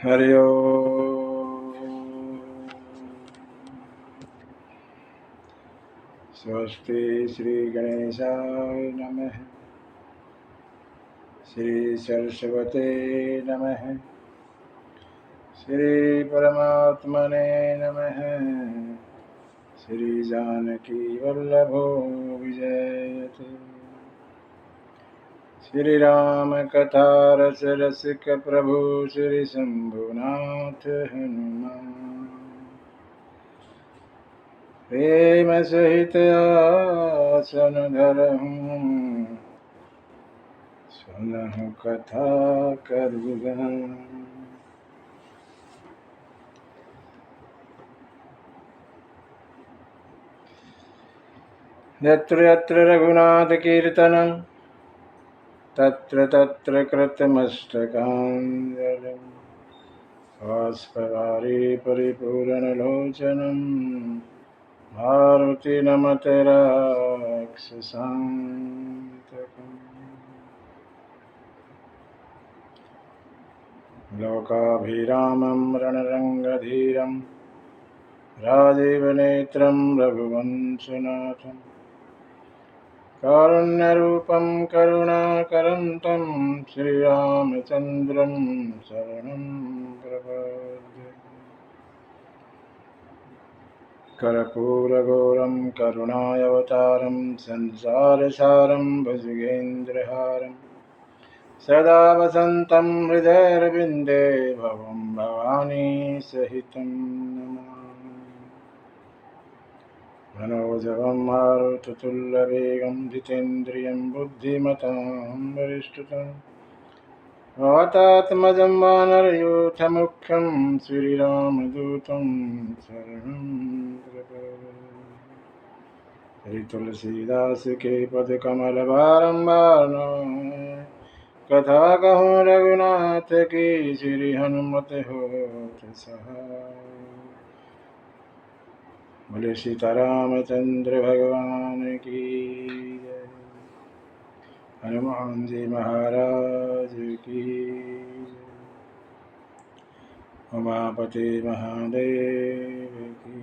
हरि ओम। स्वस्ति श्री गणेशाय नमः। श्री सरस्वते नमः। श्री परमात्मने नमः। श्री जानकी वल्लभो विजयते। श्री राम कथा रस रसिक प्रभु श्री शंभुनाथ हनुमान। प्रेम सहित आसन धरहूँ सुनहु कथा करुगान। यत्र यत्र रघुनाथ कीर्तनं तत्र तत्र कृतमस्तकाञ्जलिं। बाष्पवारि परिपूर्णलोचनं मारुति नमते राक्षसान्तकम्। लोकाभिरामं रणरङ्गधीरं राजीवनेत्रं रघुवंशनाथं कारुण्यरूपं करुणाकरं श्रीरामचन्द्रं शरणं प्रपद्ये। कर्पूरगौरं करुणावतारं संसारसारं भुजगेन्द्रहारं सदा वसन्तं हृदयारविन्दे भवं भवानी सहितं नमामि। मनोजवं मारुततुल्यवेगं जितेन्द्रियं बुद्धिमतां वरिष्ठं वातात्मजं वानरयूथमुख्यं श्रीरामदूतं शरणं प्रपद्ये। श्री तुलसीदास के पद कमल बारंबार कथा कहूँ रघुनाथ की श्री हनुमत होत सहाय। बोले सीतारामचंद्र भगवान की जय। हनुमान जी महाराज की जय। उमापति महादेव की।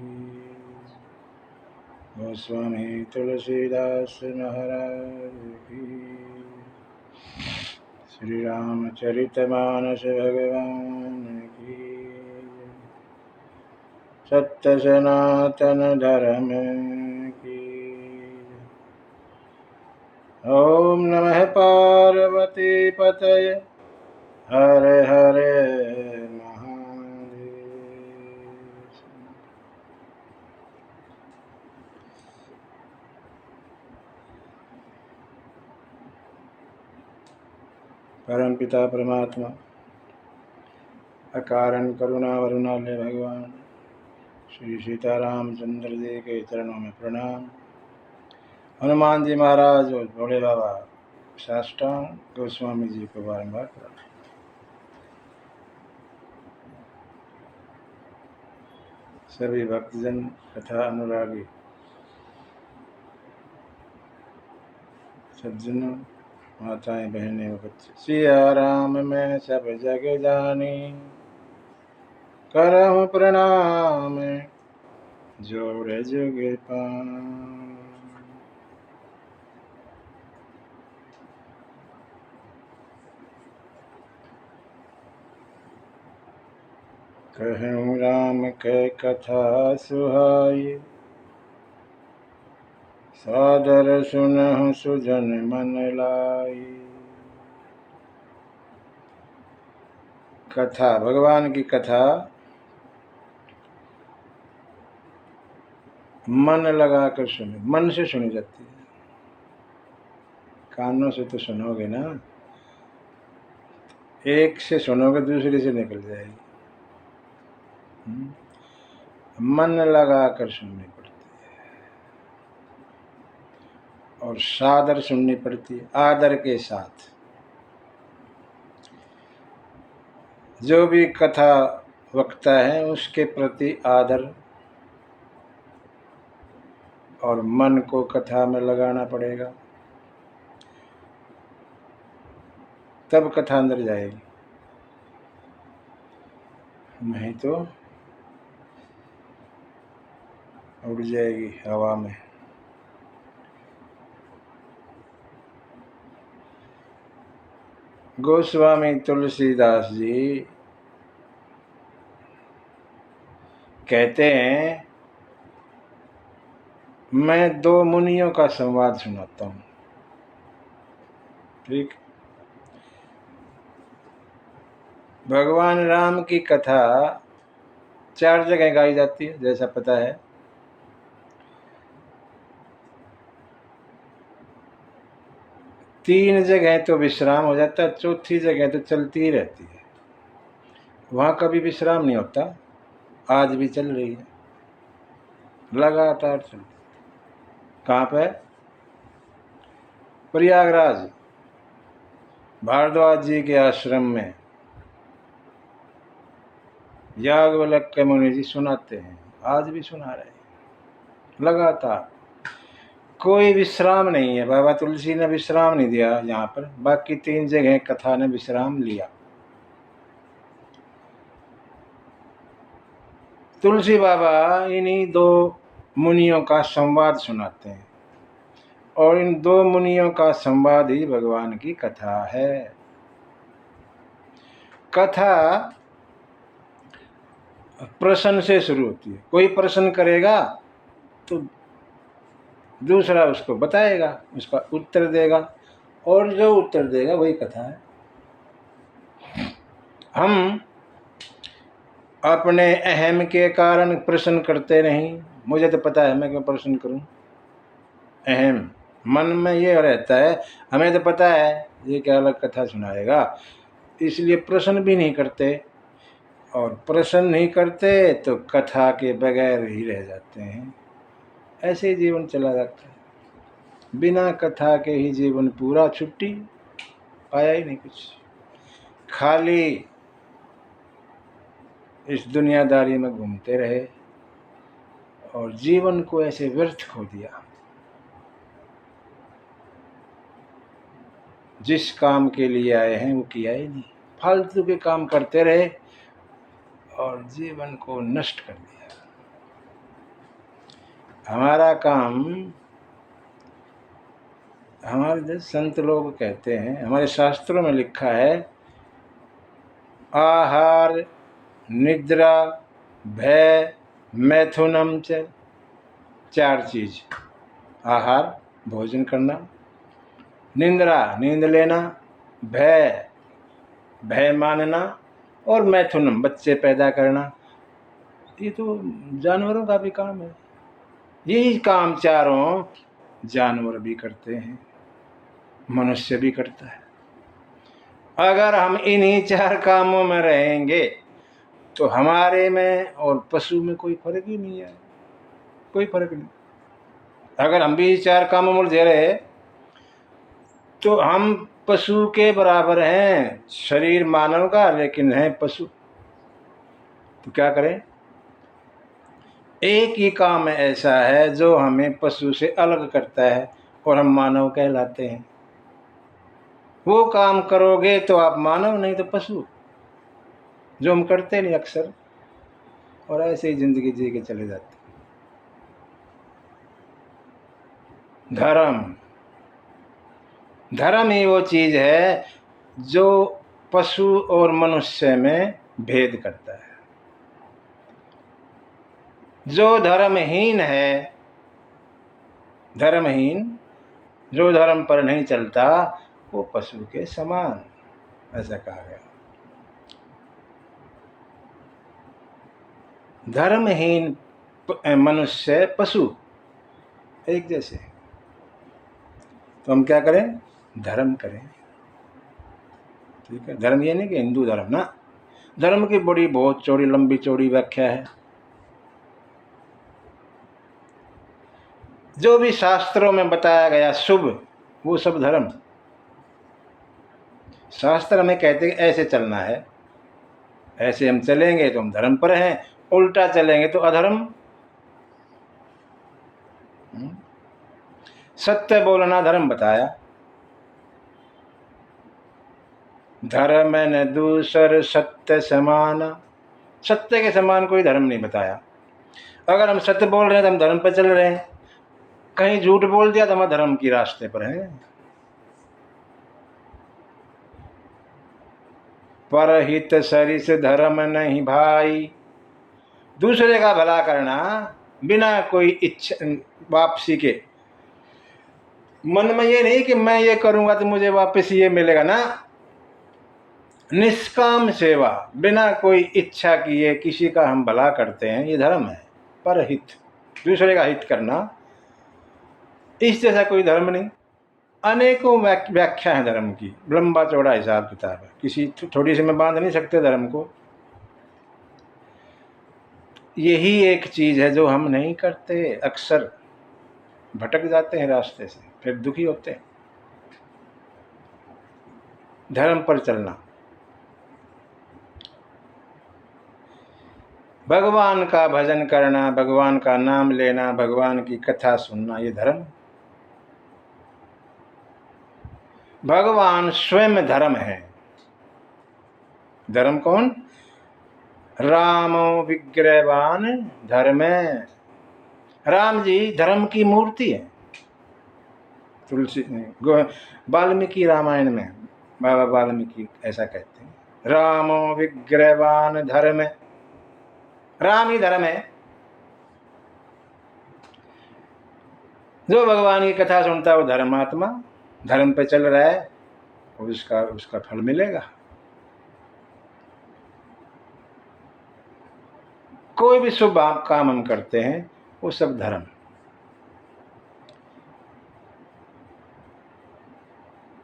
गोस्वामी तुलसीदास महाराज की। श्री रामचरितमानस भगवान की। सत्य सनातन धर्म की। ओम नमः पार्वती पतये हर हर महादेव। परम पिता परमात्मा अकारण करुणा वरुणालय भगवान श्री सीतारामचंद्र जी के चरणों में प्रणाम। हनुमान जी महाराज और भोले बाबा साष्टांग गोस्वामी जी को बारंबार प्रणाम। सभी भक्तजन तथा अनुरागी सज्जनों, माताएं बहनें व बच्चे, सिया राम मैं सब जग जानी, करहूँ प्रणाम जोड़ जुग पान। कहूँ राम के कथा सुहाई, सादर सुनहु सुजन मन लाई। कथा, भगवान की कथा मन लगा कर सुने, मन से सुनी जाती है। कानों से तो सुनोगे ना, एक से सुनोगे दूसरे से निकल जाएगी। मन लगा कर सुननी पड़ती है और सादर सुननी पड़ती है, आदर के साथ। जो भी कथा वक्ता है उसके प्रति आदर और मन को कथा में लगाना पड़ेगा, तब कथा अंदर जाएगी। नहीं तो उड़ जाएगी हवा में। गोस्वामी तुलसीदास जी कहते हैं, मैं दो मुनियों का संवाद सुनाता हूँ। ठीक, भगवान राम की कथा 4 जगह गाई जाती है, जैसा पता है। तीन जगह तो विश्राम हो जाता है, चौथी जगह तो चलती ही रहती है। वहाँ कभी विश्राम नहीं होता, आज भी चल रही है, लगातार चल रही है। कहाँ पे? प्रयागराज भारद्वाज जी के आश्रम में याज्ञवल्क्य मुनि जी सुनाते हैं, आज भी सुना रहे हैं लगातार, कोई विश्राम नहीं है। बाबा तुलसी ने विश्राम नहीं दिया यहाँ पर, बाकी 3 जगह कथा ने विश्राम लिया। तुलसी बाबा इन्हीं 2 मुनियों का संवाद सुनाते हैं, और इन 2 मुनियों का संवाद ही भगवान की कथा है। कथा प्रश्न से शुरू होती है। कोई प्रश्न करेगा तो दूसरा उसको बताएगा, उसका उत्तर देगा, और जो उत्तर देगा वही कथा है। हम अपने अहम के कारण प्रश्न करते नहीं। मुझे तो पता है मैं क्यों प्रश्न करूं। अहम मन में ये रहता है, हमें तो पता है ये क्या अलग कथा सुनाएगा, इसलिए प्रश्न भी नहीं करते। और प्रश्न नहीं करते तो कथा के बगैर ही रह जाते हैं। ऐसे ही जीवन चला जाता है, बिना कथा के ही जीवन पूरा, छुट्टी, पाया ही नहीं कुछ, खाली इस दुनियादारी में घूमते रहे और जीवन को ऐसे व्यर्थ खो दिया। जिस काम के लिए आए हैं वो किया ही नहीं, फालतू के काम करते रहे और जीवन को नष्ट कर दिया। हमारा काम, हमारे संत लोग कहते हैं, हमारे शास्त्रों में लिखा है, आहार निद्रा भय मैथुनम च, 4 चीज। आहार भोजन करना, निंद्रा नींद लेना, भय भय मानना, और मैथुनम बच्चे पैदा करना। ये तो जानवरों का भी काम है। यही काम चारों जानवर भी करते हैं, मनुष्य भी करता है। अगर हम इन्हीं 4 कामों में रहेंगे तो हमारे में और पशु में कोई फर्क ही नहीं है, कोई फर्क नहीं। अगर हम भी 4 कामों में उलझे रहे तो हम पशु के बराबर हैं। शरीर मानव का लेकिन है पशु, तो क्या करें? एक ही काम ऐसा है जो हमें पशु से अलग करता है और हम मानव कहलाते हैं। वो काम करोगे तो आप मानव, नहीं तो पशु, जो हम करते नहीं अक्सर, और ऐसे ही जिंदगी जी के चले जाते। धर्म, धर्म ही वो चीज है जो पशु और मनुष्य में भेद करता है। जो धर्महीन है, धर्महीन जो धर्म पर नहीं चलता वो पशु के समान, ऐसा कहा गया। धर्महीन मनुष्य पशु एक जैसे। तो हम क्या करें? धर्म करें। ठीक है, धर्म ये नहीं कि हिंदू धर्म ना, धर्म की बड़ी बहुत चौड़ी लंबी चौड़ी व्याख्या है। जो भी शास्त्रों में बताया गया शुभ, वो सब धर्म। शास्त्र हमें कहते हैं ऐसे चलना है, ऐसे हम चलेंगे तो हम धर्म पर हैं, उल्टा चलेंगे तो अधर्म। सत्य बोलना धर्म बताया। धर्म न दूसर सत्य समान, सत्य के समान कोई धर्म नहीं बताया। अगर हम सत्य बोल रहे हैं तो हम धर्म पर चल रहे हैं, कहीं झूठ बोल दिया तो हम धर्म की रास्ते पर हैं। परहित सरिस धर्म नहीं भाई, दूसरे का भला करना बिना कोई इच्छा वापसी के। मन में ये नहीं कि मैं ये करूंगा तो मुझे वापस ये मिलेगा ना, निष्काम सेवा बिना कोई इच्छा किए किसी का हम भला करते हैं, ये धर्म है। परहित, दूसरे का हित करना, इस जैसा कोई धर्म नहीं। अनेकों व्याख्या है धर्म की, लंबा चौड़ा हिसाब किताब है, किसी थोड़ी सी में बांध नहीं सकते धर्म को। यही एक चीज है जो हम नहीं करते, अक्सर भटक जाते हैं रास्ते से, फिर दुखी होते हैं। धर्म पर चलना, भगवान का भजन करना, भगवान का नाम लेना, भगवान की कथा सुनना, ये धर्म। भगवान स्वयं धर्म है। धर्म कौन? रामो विग्रहवान धर्म। राम जी धर्म की मूर्ति है। तुलसी वाल्मीकि रामायण में बाबा वाल्मीकि ऐसा कहते हैं, रामो विग्रहवान धर्म। राम ही धर्म है। जो भगवान की कथा सुनता है वो धर्मात्मा, धर्म पे चल रहा है, उसका फल मिलेगा। कोई भी शुभ काम हम करते हैं वो सब धर्म।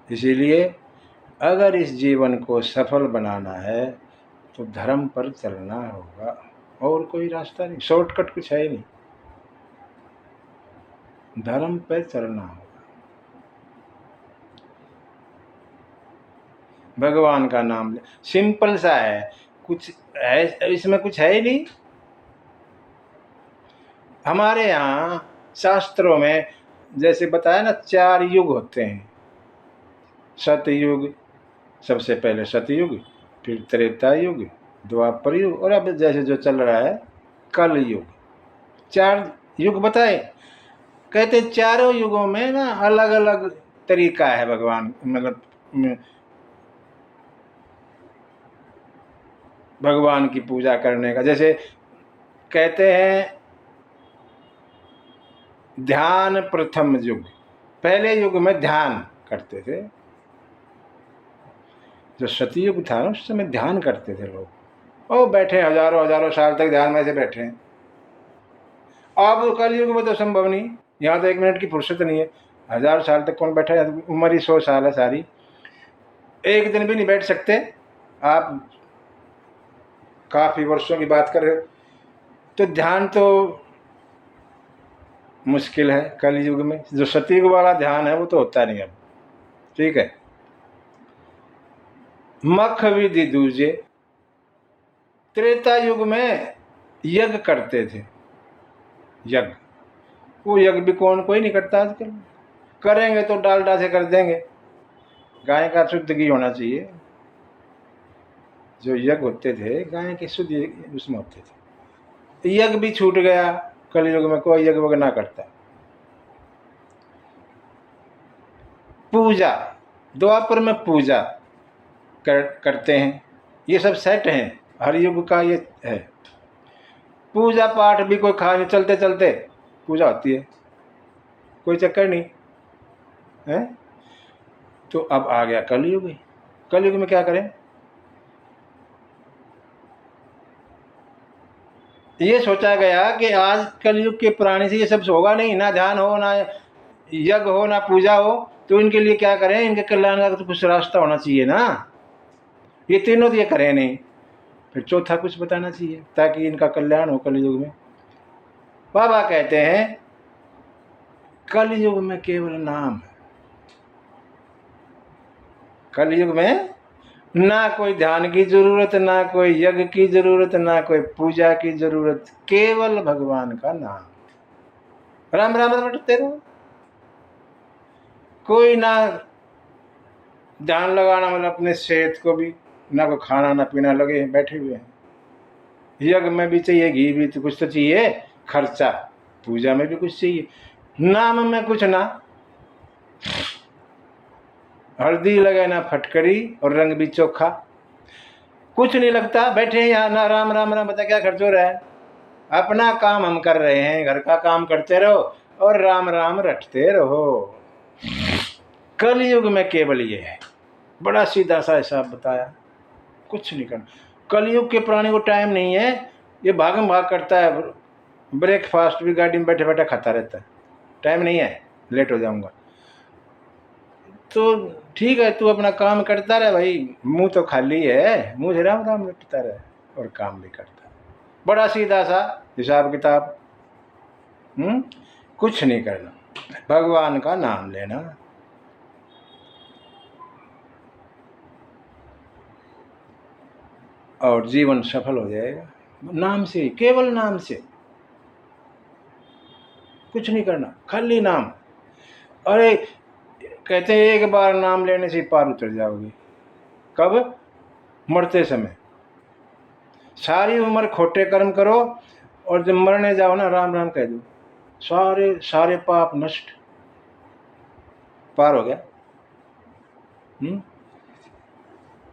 इसीलिए अगर इस जीवन को सफल बनाना है तो धर्म पर चलना होगा, और कोई रास्ता नहीं, शॉर्टकट कुछ है ही नहीं, धर्म पर चलना होगा। भगवान का नाम ले, सिंपल सा है, कुछ है इसमें, कुछ है ही नहीं। हमारे यहाँ शास्त्रों में जैसे बताया ना, 4 युग होते हैं। सतयुग, सबसे पहले सतयुग, फिर त्रेता युग, द्वापर युग, और अब जैसे जो चल रहा है कल युग। 4 युग बताए। कहते चारों युगों में ना अलग अलग तरीका है भगवान, मतलब भगवान की पूजा करने का। जैसे कहते हैं ध्यान प्रथम युग, पहले युग में ध्यान करते थे। जो सतयुग था उस समय ध्यान करते थे लोग, और बैठे हजारों हजारों साल तक ध्यान में से बैठे हैं। अब कलयुग में तो संभव नहीं, यहाँ तो 1 मिनट की फुर्सत नहीं है। 1000 साल तक कौन बैठा है? उम्र ही 100 साल है सारी, एक दिन भी नहीं बैठ सकते आप, काफी वर्षों की बात कर रहे हो। तो ध्यान तो मुश्किल है कलयुग में। जो सतयुग वाला ध्यान है वो तो होता नहीं अब, ठीक है। मख विधि दूजे, त्रेता युग में यज्ञ करते थे। यज्ञ, वो यज्ञ भी कोई नहीं करता आजकल। करेंगे तो डालडा से कर देंगे, गाय का शुद्ध घी होना चाहिए। जो यज्ञ होते थे गाय के शुद्ध उसमें होते थे। यज्ञ भी छूट गया कलयुग में, कोई यज्ञ वज्ञ ना करता। पूजा, द्वापर में पूजा करते हैं, ये सब सेट हैं, हर युग का ये है। पूजा पाठ भी कोई खा नहीं, चलते चलते पूजा होती है, कोई चक्कर नहीं है। तो अब आ गया कलयुग। कलयुग में क्या करें? ये सोचा गया कि आज कलयुग के प्राणी से ये सब होगा नहीं, ना ध्यान हो, ना यज्ञ हो, ना पूजा हो, तो इनके लिए क्या करें? इनके कल्याण का तो कुछ रास्ता होना चाहिए ना। ये तीनों तो ये करें नहीं, फिर चौथा कुछ बताना चाहिए ताकि इनका कल्याण हो कलयुग में। बाबा कहते हैं कलयुग में केवल नाम है। कलयुग में ना कोई ध्यान की जरूरत, ना कोई यज्ञ की जरूरत, ना कोई पूजा की जरूरत, केवल भगवान का नाम। राम राम रटते रहो, कोई ना ध्यान लगाना, मतलब अपने सेहत को भी ना, कोई खाना ना पीना, लगे बैठे हुए हैं। यज्ञ में भी चाहिए घी भी, तो कुछ तो चाहिए खर्चा, पूजा में भी कुछ चाहिए, नाम में कुछ ना, हल्दी लगे ना फटकरी और रंग भी चोखा, कुछ नहीं लगता। बैठे यहाँ ना राम राम राम, बता क्या खर्च हो रहा है? अपना काम हम कर रहे हैं, घर का काम करते रहो और राम राम रटते रहो। कलयुग में केवल ये है, बड़ा सीधा सा हिसाब बताया, कुछ नहीं करना। कलयुग के प्राणी को टाइम नहीं है, ये भागम भाग करता है, ब्रेकफास्ट भी गाड़ी में बैठे बैठे खाता रहता है, टाइम नहीं है, लेट हो जाऊंगा। तो ठीक है, तू अपना काम करता रहे भाई, मुंह तो खाली है, मुंह से राम राम रटता रहे और काम भी करता है। बड़ा सीधा सा हिसाब किताब। कुछ नहीं करना, भगवान का नाम लेना, और जीवन सफल हो जाएगा। नाम से, केवल नाम से, कुछ नहीं करना, खाली नाम। अरे कहते हैं एक बार नाम लेने से पार उतर जाओगे। कब? मरते समय। सारी उम्र खोटे कर्म करो और जब मरने जाओ ना राम राम कह दो, सारे सारे पाप नष्ट, पार हो गया।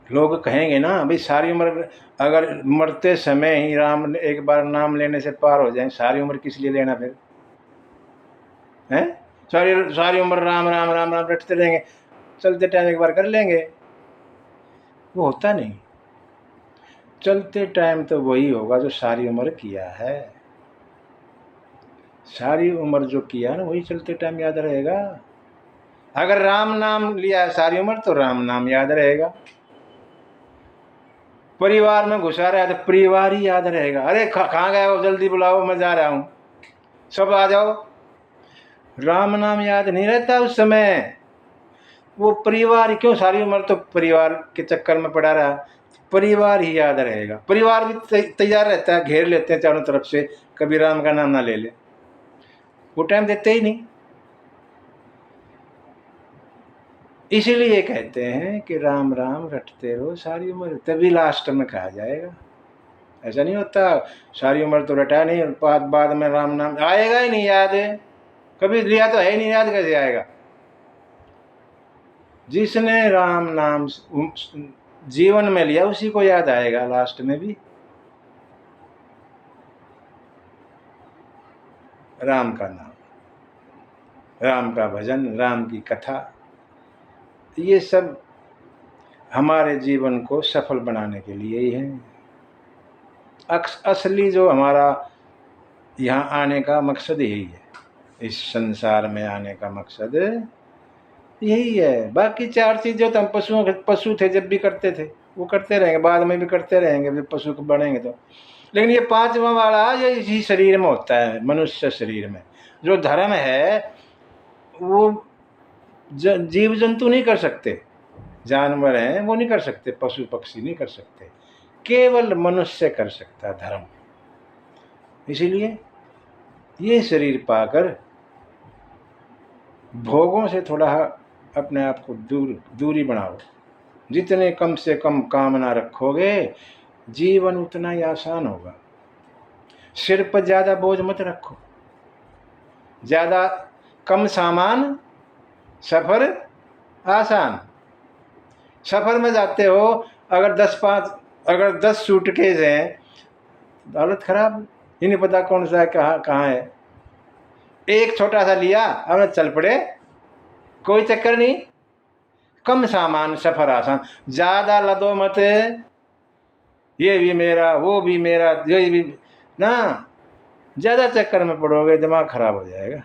लोग कहेंगे ना भाई सारी उम्र, अगर मरते समय ही राम एक बार नाम लेने से पार हो जाए, सारी उम्र किस लिए लेना फिर? हैं? सारी सारी उम्र राम राम राम राम रटते रहेंगे, चलते टाइम एक बार कर लेंगे, वो होता नहीं। चलते टाइम तो वही होगा जो सारी उम्र किया है, सारी उम्र जो किया ना वही चलते टाइम याद रहेगा। अगर राम नाम लिया है सारी उम्र तो राम नाम याद रहेगा। परिवार में घुसा रहा है तो परिवार ही याद रहेगा। अरे कहाँ गए हो, जल्दी बुलाओ, मैं जा रहा हूं, सब आ जाओ। राम नाम याद नहीं रहता उस समय, वो परिवार क्यों, सारी उम्र तो परिवार के चक्कर में पड़ा रहा, परिवार ही याद रहेगा। परिवार भी तैयार रहता है, घेर लेते हैं चारों तरफ से, कभी राम का नाम ना ले ले, वो टाइम देते ही नहीं। इसीलिए कहते हैं कि राम राम रटते रहो सारी उम्र, तभी लास्ट में कहा जाएगा। ऐसा नहीं होता सारी उम्र तो रटा नहीं, बाद में राम नाम आएगा ही नहीं याद, है कभी लिया तो है नहीं, याद कैसे आएगा? जिसने राम नाम जीवन में लिया उसी को याद आएगा लास्ट में भी। राम का नाम, राम का भजन, राम की कथा, ये सब हमारे जीवन को सफल बनाने के लिए ही है। असली जो हमारा यहाँ आने का मकसद यही है, इस संसार में आने का मकसद यही है। बाकी चार चीजें तो हम पशु थे जब भी करते थे, वो करते रहेंगे, बाद में भी करते रहेंगे जब पशु को बनेंगे तो। लेकिन ये पांचवा वाला ये इसी शरीर में होता है, मनुष्य शरीर में। जो धर्म है वो जीव जंतु नहीं कर सकते, जानवर हैं वो नहीं कर सकते, पशु पक्षी नहीं कर सकते, केवल मनुष्य कर सकता है धर्म। इसीलिए ये शरीर पाकर भोगों से थोड़ा अपने आप को दूरी बनाओ। जितने कम से कम कामना रखोगे जीवन उतना ही आसान होगा। सिर पर ज्यादा बोझ मत रखो, ज्यादा कम सामान, सफर आसान। सफर में जाते हो, अगर 10 सूटकेस हैं, हालत खराब, ही नहीं पता कौन सा है, कहाँ है। एक छोटा सा लिया, अब चल पड़े, कोई चक्कर नहीं, कम सामान, सफर आसान। ज्यादा लदो मत, ये भी मेरा, वो भी मेरा, ये भी ना, ज्यादा चक्कर में पड़ोगे दिमाग खराब हो जाएगा।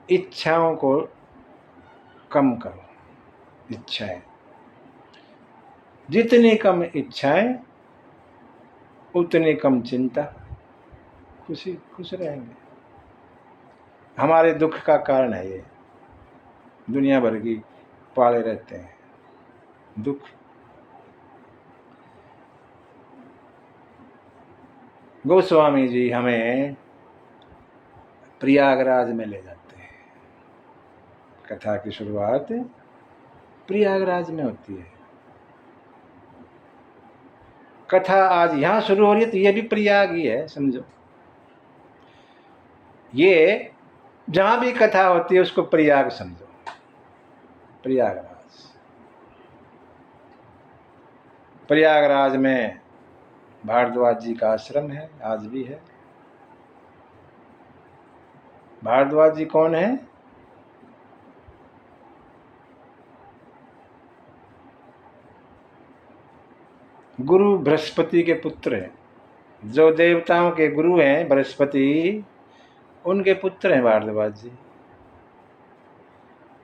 इच्छाओं को कम करो, इच्छाएं, जितनी कम इच्छाएं उतनी कम चिंता, खुश रहेंगे। हमारे दुख का कारण है ये, दुनिया भर की पाले रहते हैं दुख। गोस्वामी जी हमें प्रयागराज में ले जाते हैं। कथा की शुरुआत प्रयागराज में होती है। कथा आज यहाँ शुरू हो रही है तो ये भी प्रयाग ही है, समझो। ये जहाँ भी कथा होती है उसको प्रयाग समझो, प्रयागराज। प्रयागराज में भारद्वाज जी का आश्रम है, आज भी है। भारद्वाज जी कौन है? गुरु बृहस्पति के पुत्र हैं। जो देवताओं के गुरु हैं बृहस्पति, उनके पुत्र हैं भारद्वाज जी।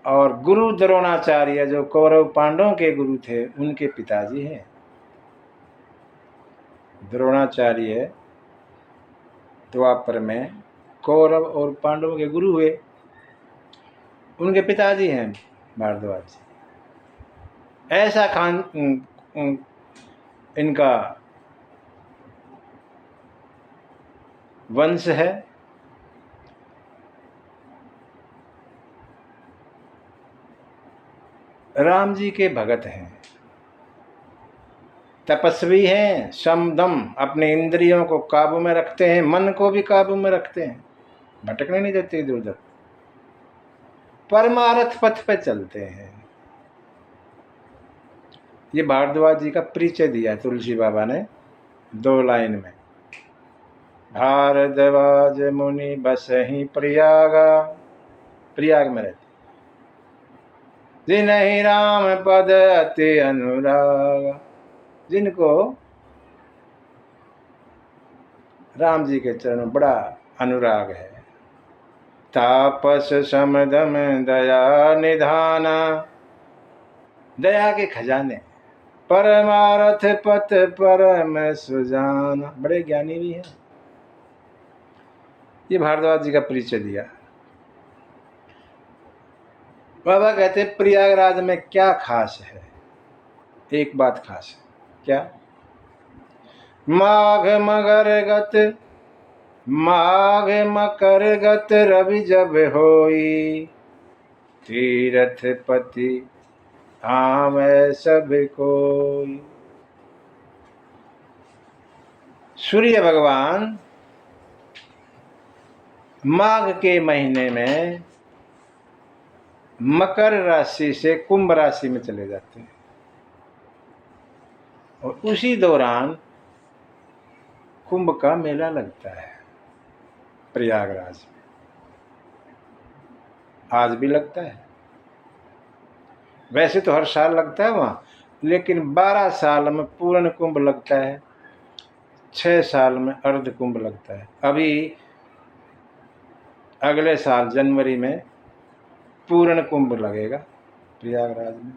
और गुरु द्रोणाचार्य जो कौरव पांडवों के गुरु थे, उनके पिताजी हैं। द्रोणाचार्य द्वापर में कौरव और पांडवों के गुरु हुए, उनके पिताजी हैं भारद्वाज जी। ऐसा इनका वंश है। राम जी के भगत हैं, तपस्वी हैं, शम दम, अपने इंद्रियों को काबू में रखते हैं, मन को भी काबू में रखते हैं, भटकने नहीं देते इधर उधर, परमार्थ पथ पे चलते हैं। ये भारद्वाज जी का परिचय दिया तुलसी बाबा ने 2 लाइन में। भारद्वाज मुनि बसहि प्रयागा, प्रयाग में रहते, जिन्हि राम पद अति अनुराग, जिनको राम जी के चरण में बड़ा अनुराग है। तापस समदम दया निधाना, दया के खजाने, परमार्थ पथ परम सुजाना, बड़े ज्ञानी भी हैं। ये भारद्वाज जी का परिचय दिया। बाबा कहते प्रयागराज में क्या खास है? एक बात खास है, क्या? माघ मकर गत रवि जब होई, तीरथ पति आवे सब कोई। सूर्य भगवान माघ के महीने में मकर राशि से कुंभ राशि में चले जाते हैं, और उसी दौरान कुंभ का मेला लगता है प्रयागराज में। आज भी लगता है, वैसे तो हर साल लगता है वहाँ, लेकिन 12 साल में पूर्ण कुंभ लगता है, 6 साल में अर्ध कुंभ लगता है। अभी अगले साल जनवरी में पूर्ण कुंभ लगेगा प्रयागराज में।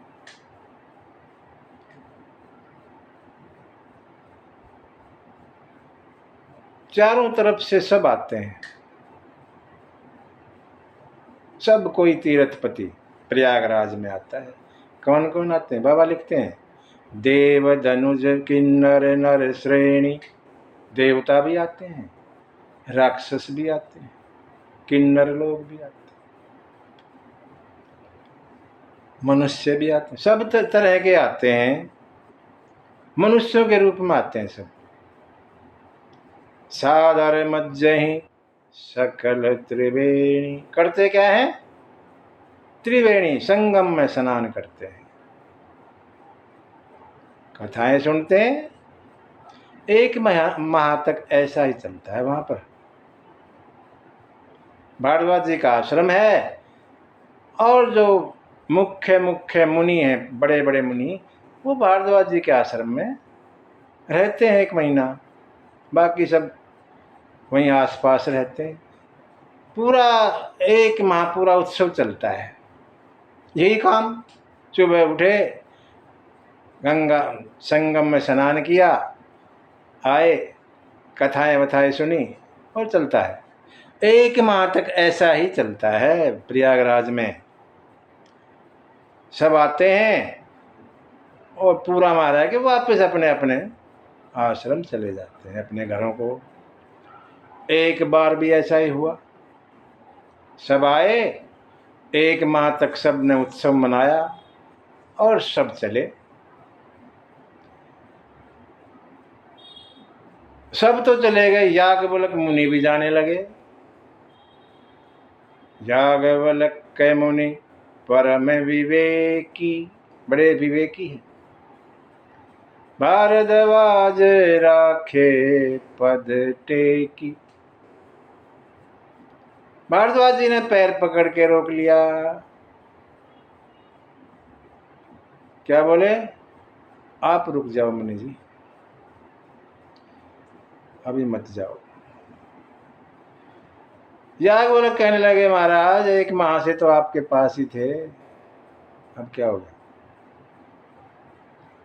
चारों तरफ से सब आते हैं, सब कोई तीर्थपति प्रयागराज में आता है। कौन कौन आते हैं? बाबा लिखते हैं, देव धनुज किन्नर नर श्रेणी, देवता भी आते हैं, राक्षस भी आते हैं, किन्नर लोग भी आते हैं, मनुष्य भी आते हैं, सब तरह के आते हैं, मनुष्यों के रूप में आते हैं सब। सादर मज्जहि सकल त्रिवेणी, करते क्या है? त्रिवेणी संगम में स्नान करते हैं, कथाएं सुनते हैं। 1 माह तक ऐसा ही चलता है वहां पर। भारद्वाज जी का आश्रम है, और जो मुख्य मुनि हैं, बड़े बड़े मुनि, वो भारद्वाज जी के आश्रम में रहते हैं 1 महीना, बाकी सब वहीं आसपास रहते हैं। पूरा 1 माह पूरा उत्सव चलता है, यही काम। सुबह उठे, गंगा संगम में स्नान किया, आए, कथाएं वथाएं सुनी, और चलता है। 1 माह तक ऐसा ही चलता है प्रयागराज में। सब आते हैं और पूरा माह रह के वापस अपने अपने आश्रम चले जाते हैं, अपने घरों को। एक बार भी ऐसा ही हुआ, सब आए, 1 माह तक सब ने उत्सव मनाया और सब चले। सब तो चले गए, याज्ञवल्क मुनि भी जाने लगे। याज्ञवल्क कै मुनि परम विवेकी, बड़े विवेकी हैं। भारद्वाज राखे पद टेकी। भारद्वाज जी ने पैर पकड़ के रोक लिया। क्या बोले? आप रुक जाओ मुनि जी, अभी मत जाओ। याज्ञवल्क कहने लगे, महाराज एक माह से तो आपके पास ही थे, अब क्या हो गया?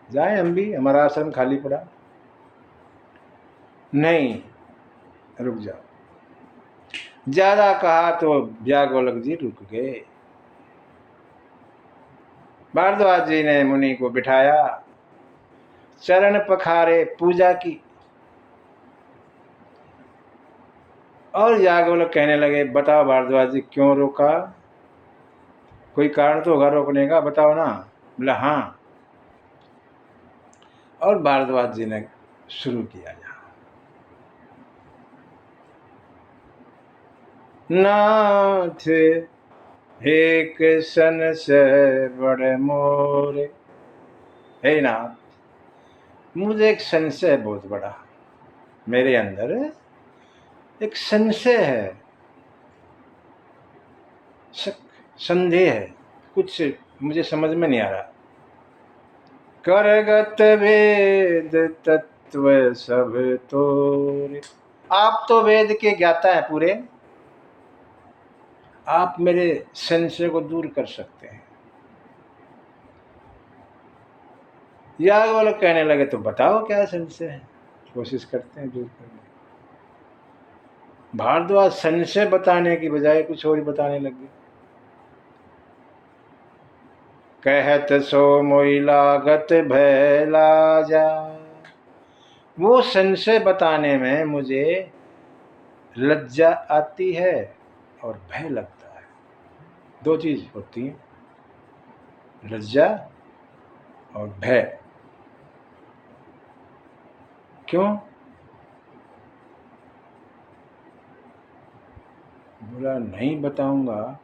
जाए हम भी, हमारा आश्रम खाली पड़ा। नहीं, रुक जाओ। ज्यादा कहा तो याज्ञवल्क जी रुक गए। भारद्वाज जी ने मुनि को बिठाया, चरण पखारे, पूजा की। और याज्ञवल्क कहने लगे, बताओ भारद्वाज जी क्यों रोका? कोई कारण तो होगा रोकने का, बताओ ना। बोला हाँ। और भारद्वाज जी ने शुरू किया। नाथ एक सन से बड़े मोरे। हे नाथ, मुझे एक संशय बहुत बड़ा, मेरे अंदर एक संशय है, संदेह है, कुछ मुझे समझ में नहीं आ रहा। करगत वेद तत्व सब तोरे। आप तो वेद के ज्ञाता हैं पूरे, आप मेरे संशय को दूर कर सकते हैं। याज्ञवल्क कहने लगे, तो बताओ क्या संशय है, कोशिश करते हैं दूर करने। भारद्वाज संशय बताने की बजाय कुछ और बताने लगे। कहत सो मोई लागत भय लाजा। वो संशय बताने में मुझे लज्जा आती है और भय लगता है। दो चीज होती है, लज्जा और भय। क्यों? बोला नहीं बताऊंगा।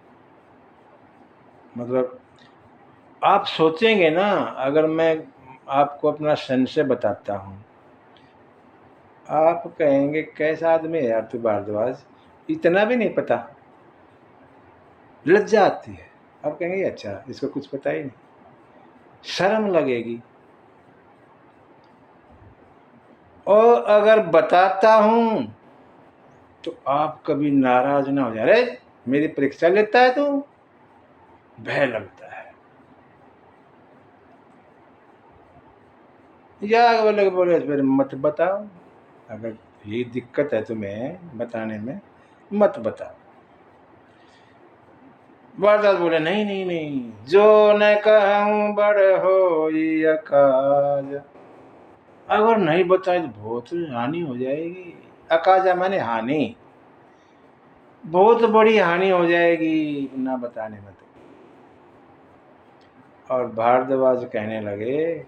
मतलब आप सोचेंगे ना, अगर मैं आपको अपना संशय बताता हूं, आप कहेंगे कैसा आदमी है यार तू भारद्वाज, इतना भी नहीं पता। लज्जा आती है। आप कहेंगे अच्छा इसको कुछ पता ही नहीं, शर्म लगेगी। और अगर बताता हूं तो आप कभी नाराज ना हो जाए, अरे मेरी परीक्षा लेता है तू, भय लगता है। याज्ञवल्क्य बोले फिर मत बताओ, अगर ये दिक्कत है तुम्हें बताने में, मत बताओ। भारद्वाज बोले नहीं नहीं नहीं, जो न कहूं बड़ होई अकाज। अगर नहीं बताए तो बहुत हानि हो जाएगी। अकाजा माने हानि, बहुत बड़ी हानि हो जाएगी ना बताने में तो। और भारद्वाज कहने लगे,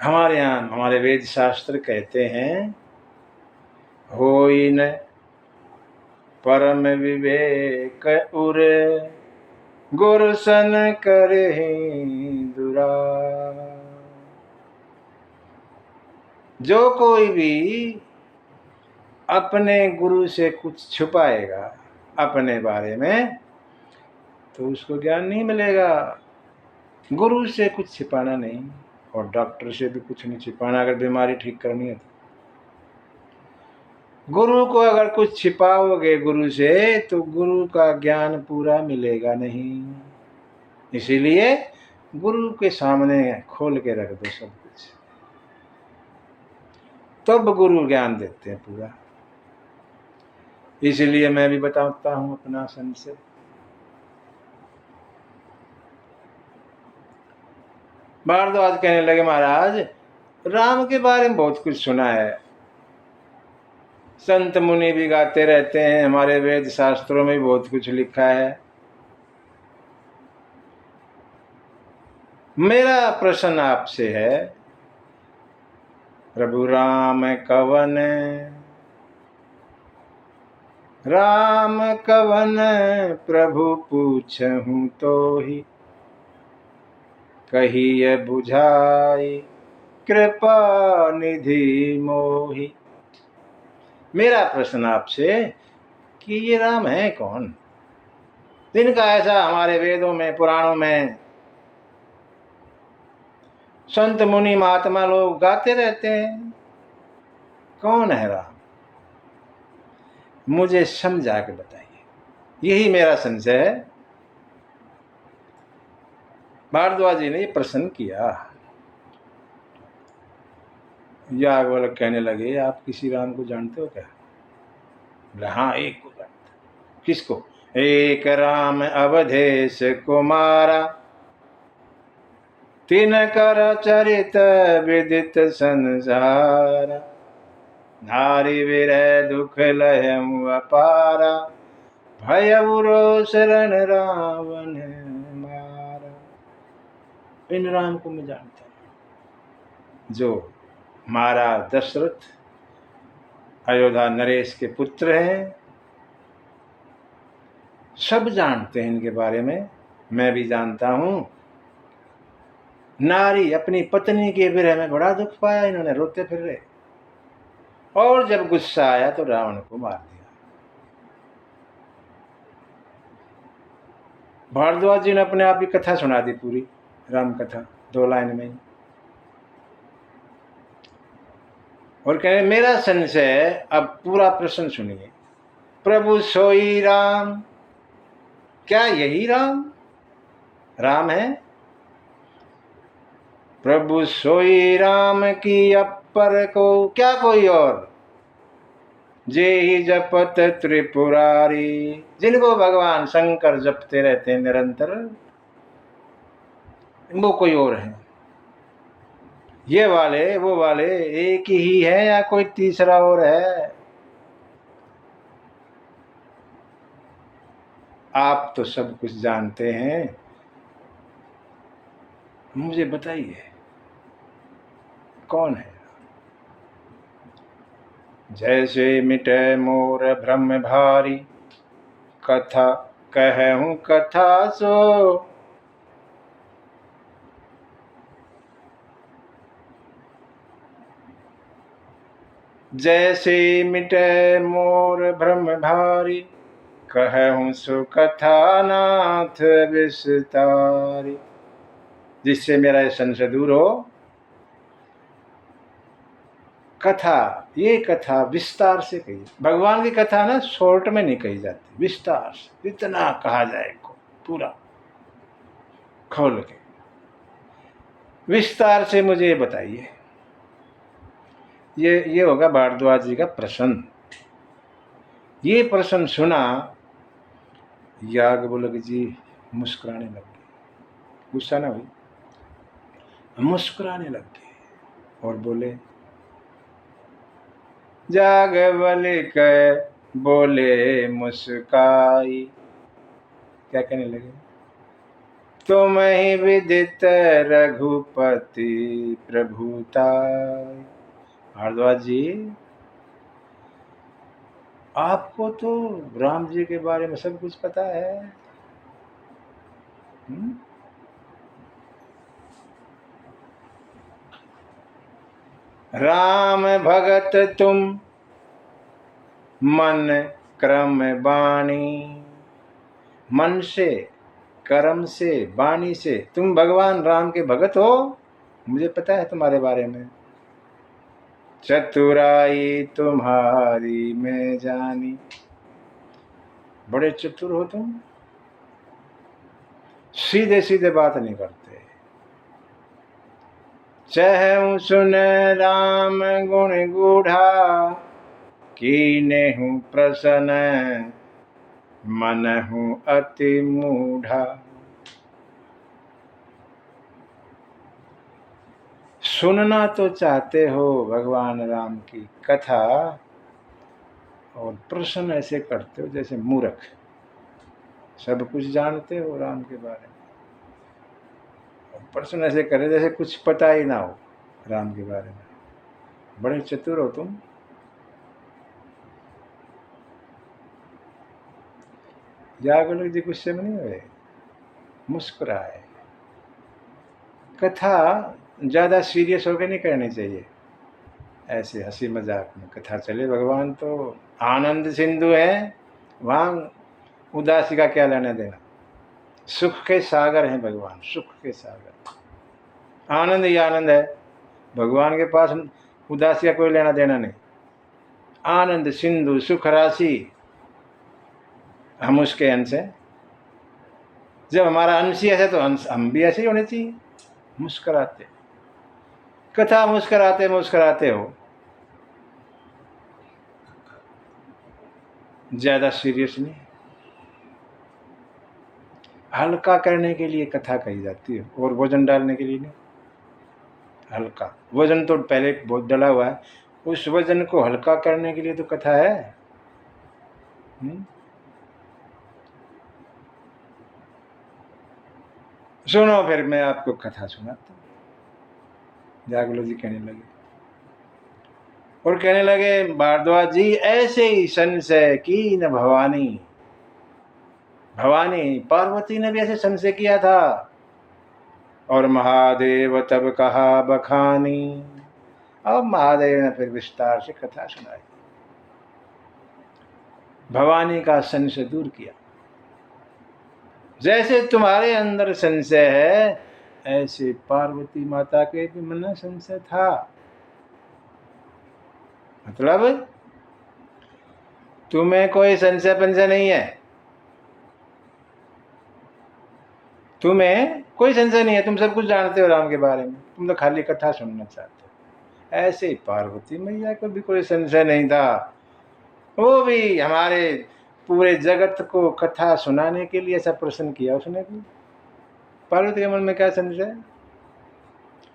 हमारे यहाँ हमारे वेद शास्त्र कहते हैं, होई न परम विवेक उर, गुरु सन करे दुरा। जो कोई भी अपने गुरु से कुछ छुपाएगा अपने बारे में, तो उसको ज्ञान नहीं मिलेगा। गुरु से कुछ छिपाना नहीं, और डॉक्टर से भी कुछ नहीं छिपाना अगर बीमारी ठीक करनी है तो। गुरु को अगर कुछ छिपाओगे गुरु से, तो गुरु का ज्ञान पूरा मिलेगा नहीं। इसीलिए गुरु के सामने खोल के रख दो सब कुछ, तब गुरु ज्ञान देते हैं पूरा। इसलिए मैं भी बताता हूं अपना संशय। भारद्वाज कहने लगे, महाराज राम के बारे में बहुत कुछ सुना है, संत मुनि भी गाते रहते हैं, हमारे वेद शास्त्रों में भी बहुत कुछ लिखा है। मेरा प्रश्न आपसे है, प्रभु राम कवन, राम कवन प्रभु पूछहूँ तो ही, कहिए बुझाई कृपा निधि मोहि। मेरा प्रश्न आपसे कि ये राम है कौन, जिनका ऐसा हमारे वेदों में पुराणों में संत मुनि महात्मा लोग गाते रहते हैं? कौन है राम, मुझे समझा के बताइए, यही मेरा संशय है। भारद्वाज जी ने ये प्रश्न किया। याज्ञवल्क्य कहने लगे, आप किसी राम को जानते हो क्या? बोले हाँ, एक को जानते। किसको? एक राम अवधेश कुमारा, तिनकर चरित विदित संसारा, नारी विरह दुख लहम अपारा, भयउरो शरण रावण मारा। इन राम को मैं जानता हूँ, जो महाराज दशरथ अयोध्या नरेश के पुत्र हैं। सब जानते हैं इनके बारे में, मैं भी जानता हूँ। नारी अपनी पत्नी के विरह में बड़ा दुख पाया इन्होंने, रोते फिर रहे, और जब गुस्सा आया तो रावण को मार दिया। भारद्वाज जी ने अपने आप ही कथा सुना दी, पूरी राम कथा 2 लाइन में ही। और कहे मेरा संशय, अब पूरा प्रश्न सुनिए। प्रभु सोई राम, क्या यही राम राम है? प्रभु सोई राम की अपर को क्या कोई और, जे ही जपत त्रिपुरारी, जिनको भगवान शंकर जपते रहते हैं निरंतर, वो कोई और है? ये वाले वो वाले एक ही है या कोई तीसरा और है? आप तो सब कुछ जानते हैं, मुझे बताइए कौन है? जैसे मिटे मोर भ्रम भारी, कथा कहूँ कथा सो, जैसे मिटे मोर भ्रम भारी, कहूँ सो कथा नाथ विस्तारी। जिससे मेरा ये संशय दूर हो, कथा, ये कथा विस्तार से कही। भगवान की कथा ना शॉर्ट में नहीं कही जाती, विस्तार से, इतना कहा जाए को पूरा खोल के, विस्तार से मुझे ये बताइए। ये होगा भारद्वाज जी का प्रश्न। ये प्रश्न सुना, याज्ञवल्क्य जी मुस्कुराने लग गए, गुस्सा ना हुई, मुस्कुराने लग गए और बोले, याज्ञवल्क्य बोले मुस्काई, क्या कहने लगे? तुम ही विदित रघुपति प्रभुताई। भारद्वाज जी, आपको तो राम जी के बारे में सब कुछ पता है। राम भगत तुम मन क्रम बाणी, मन से, कर्म से, वाणी से तुम भगवान राम के भगत हो, मुझे पता है तुम्हारे बारे में। चतुराई तुम्हारी मैं जानी, बड़े चतुर हो तुम, सीधे सीधे बात नहीं करते। चहु सुन राम गुण गूढ़ा, कीने हूँ प्रसन्न मन हूँ अति मूढ़ा। सुनना तो चाहते हो भगवान राम की कथा, और प्रश्न ऐसे करते हो जैसे मूर्ख। सब कुछ जानते हो राम के बारे में, प्रश्न ऐसे करे जैसे कुछ पता ही ना हो राम के बारे में। बड़े चतुर हो तुम। याज्ञवल्क्य जी गुस्से में नहीं हुए, मुस्कुराए। कथा ज़्यादा सीरियस होकर नहीं करनी चाहिए, ऐसे हंसी मजाक में कथा चले। भगवान तो आनंद सिंधु है, वहाँ उदासी का क्या लेना देना। सुख के सागर हैं भगवान, सुख के सागर, आनंद ही आनंद है। भगवान के पास उदासी का कोई लेना देना नहीं। आनंद सिंधु, सुख राशि, हम उसके अंश हैं। जब हमारा अंश ही ऐसे तो हम भी ऐसे ही होने चाहिए, मुस्कुराते। कथा मुस्कुराते मुस्कुराते हो, ज्यादा सीरियस नहीं। हल्का करने के लिए कथा कही जाती है, और वजन डालने के लिए नहीं। हल्का वजन तो पहले बहुत डला हुआ है, उस वजन को हल्का करने के लिए तो कथा है। सुनो फिर मैं आपको कथा सुनाता हूँ। याज्ञवल्क्य जी कहने लगे, और कहने लगे, भारद्वाज जी ऐसे ही संशय की न भवानी। भवानी पार्वती ने भी ऐसे संशय किया था, और महादेव तब कहा बखानी। अब महादेव ने फिर विस्तार से कथा सुनाई, भवानी का संशय दूर किया। जैसे तुम्हारे अंदर संशय है, ऐसे पार्वती माता के भी मन में संशय था। मतलब तुम्हें कोई संशय पंशय नहीं है, तुम्हें कोई संशय नहीं है, तुम सब कुछ जानते हो राम के बारे में, तुम तो खाली कथा सुनना चाहते हो। ऐसे ही पार्वती मैया को भी कोई संशय नहीं था, वो भी हमारे पूरे जगत को कथा सुनाने के लिए ऐसा प्रश्न किया उसने भी। पार्वती के मन में क्या संशय?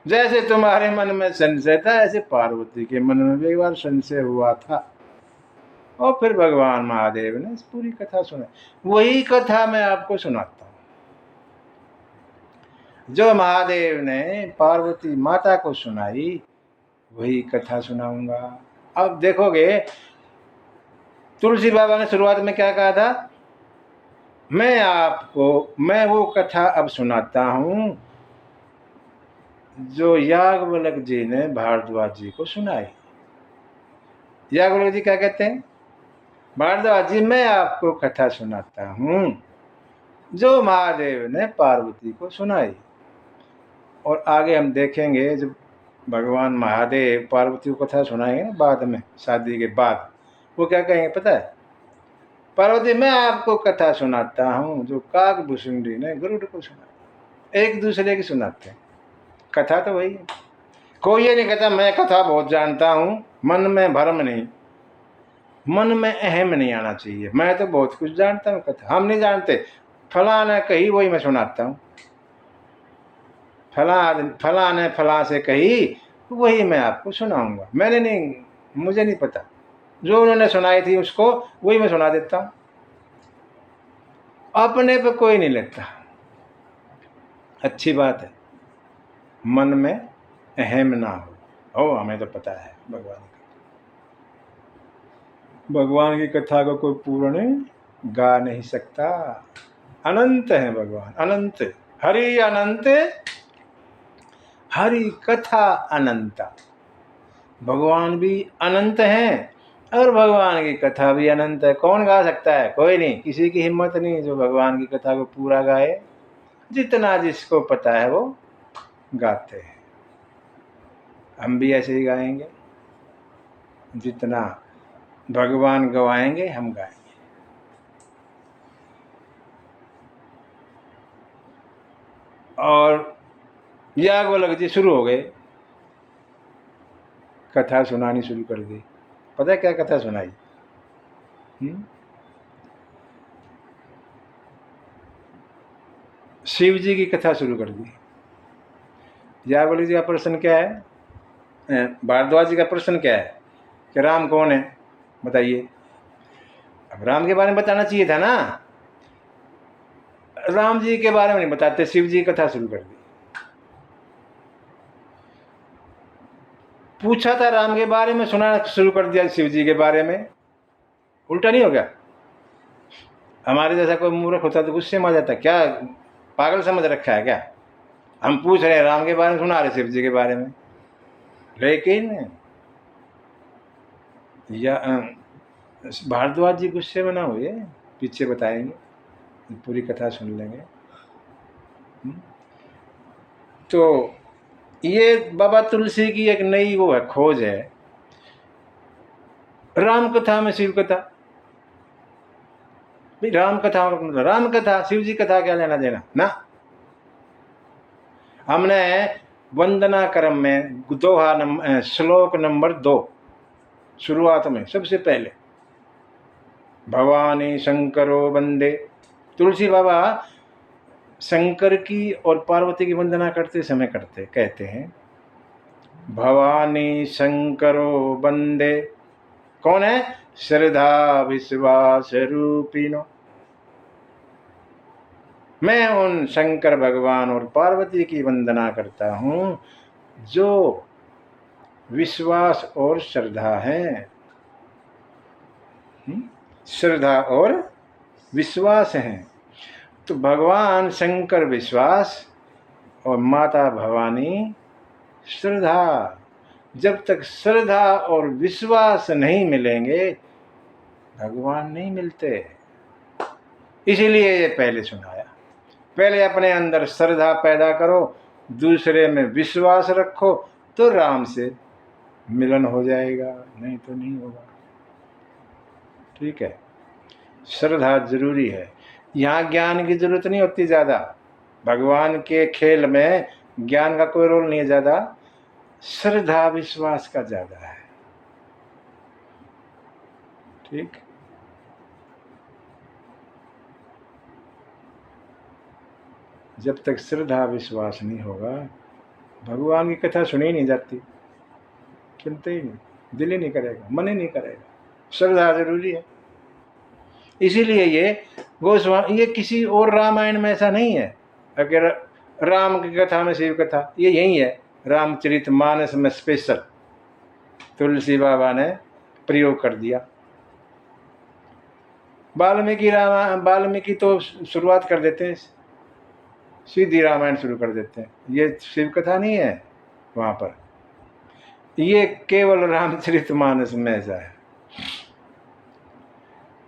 जैसे तुम्हारे मन में संशय था, ऐसे पार्वती के मन में भी एक बार संशय हुआ था, और फिर भगवान महादेव ने इस पूरी कथा सुनाई। वही कथा मैं आपको सुनाता हूँ, जो महादेव ने पार्वती माता को सुनाई, वही कथा सुनाऊंगा। अब देखोगे, तुलसी बाबा ने शुरुआत में क्या कहा था, मैं वो कथा अब सुनाता हूं जो याज्ञवल्क्य जी ने भारद्वाज जी को सुनाई। याज्ञवल्क्य जी क्या कहते हैं, भारद्वाज जी मैं आपको कथा सुनाता हूं जो महादेव ने पार्वती को सुनाई। और आगे हम देखेंगे, जब भगवान महादेव पार्वती को कथा सुनाएंगे ना बाद में, शादी के बाद, वो क्या कहेंगे पता है, पार्वती मैं आपको कथा सुनाता हूँ जो काकभूषुंडी ने गरुड़ को सुनाई। एक दूसरे की सुनाते हैं, कथा तो वही है। कोई ये नहीं कहता मैं कथा बहुत जानता हूँ, मन में भ्रम नहीं, मन में अहम नहीं आना चाहिए, मैं तो बहुत कुछ जानता हूँ। कथा हम नहीं जानते, फला ने कही वही मैं सुनाता हूँ, फला ने फला से कही वही मैं आपको सुनाऊंगा। मैंने नहीं, मुझे नहीं पता, जो उन्होंने सुनाई थी उसको वही मैं सुना देता हूँ, अपने पे कोई नहीं लेता। अच्छी बात है, मन में अहम ना हो, हमें तो पता है भगवान की कथा को कोई पूर्ण गा नहीं सकता। अनंत है भगवान, अनंत, हरि अनंत, हरि कथा अनंता। भगवान भी अनंत हैं और भगवान की कथा भी अनंत है। कौन गा सकता है? कोई नहीं, किसी की हिम्मत नहीं जो भगवान की कथा को पूरा गाए। जितना जिसको पता है वो गाते हैं, हम भी ऐसे ही गाएंगे, जितना भगवान गवाएंगे हम गाएंगे। और याज्ञवल्क्य जी शुरू हो गए, कथा सुनानी शुरू कर दी। पता है क्या कथा सुनाई? शिव जी की कथा शुरू कर दी। याज्ञवल्क्य जी का प्रश्न क्या है, भारद्वाज जी का प्रश्न क्या है कि राम कौन है बताइए। अब राम के बारे में बताना चाहिए था ना, राम जी के बारे में नहीं बताते, शिव जी की कथा शुरू कर दी। पूछा था राम के बारे में, सुनाना शुरू कर दिया शिव जी के बारे में। उल्टा नहीं हो गया? हमारे जैसा कोई मूर्ख होता तो गुस्से में आ जाता, क्या पागल समझ रखा है क्या? हम पूछ रहे हैं राम के बारे में, सुना रहे शिव जी के बारे में। लेकिन या भारद्वाज जी गुस्से में ना हुए, पीछे बताएंगे, पूरी कथा सुन लेंगे। तो ये बाबा तुलसी की एक नई वो है, खोज है, राम कथा में शिव कथा। राम कथा मतलब राम कथा, शिव जी कथा क्या लेना देना ना। हमने वंदना क्रम में दोहा श्लोक नंबर 2 शुरुआत में सबसे पहले भवानी शंकरो वंदे, तुलसी बाबा शंकर की और पार्वती की वंदना करते समय कहते हैं भवानी शंकरो वंदे। कौन है? श्रद्धा विश्वास रूपिनो। मैं उन शंकर भगवान और पार्वती की वंदना करता हूं जो विश्वास और श्रद्धा है। श्रद्धा और विश्वास है। तो भगवान शंकर विश्वास और माता भवानी श्रद्धा। जब तक श्रद्धा और विश्वास नहीं मिलेंगे भगवान नहीं मिलते। इसीलिए ये पहले सुनाया। पहले अपने अंदर श्रद्धा पैदा करो, दूसरे में विश्वास रखो, तो राम से मिलन हो जाएगा, नहीं तो नहीं होगा। ठीक है, श्रद्धा जरूरी है। यहाँ ज्ञान की जरूरत नहीं होती ज़्यादा। भगवान के खेल में ज्ञान का कोई रोल नहीं है ज़्यादा, श्रद्धा विश्वास का ज़्यादा है। ठीक, जब तक श्रद्धा विश्वास नहीं होगा भगवान की कथा सुनी नहीं जाती, सुनते ही नहीं, दिल ही नहीं करेगा, मन ही नहीं करेगा। श्रद्धा जरूरी है। इसीलिए ये गोस्वामी, ये किसी और रामायण में ऐसा नहीं है। अगर राम की कथा में शिव कथा, ये यही है रामचरितमानस में स्पेशल तुलसी बाबा ने प्रयोग कर दिया। वाल्मीकि तो शुरुआत कर देते हैं, सीधी रामायण शुरू कर देते हैं। ये शिव कथा नहीं है वहाँ पर, ये केवल रामचरितमानस में ऐसा है।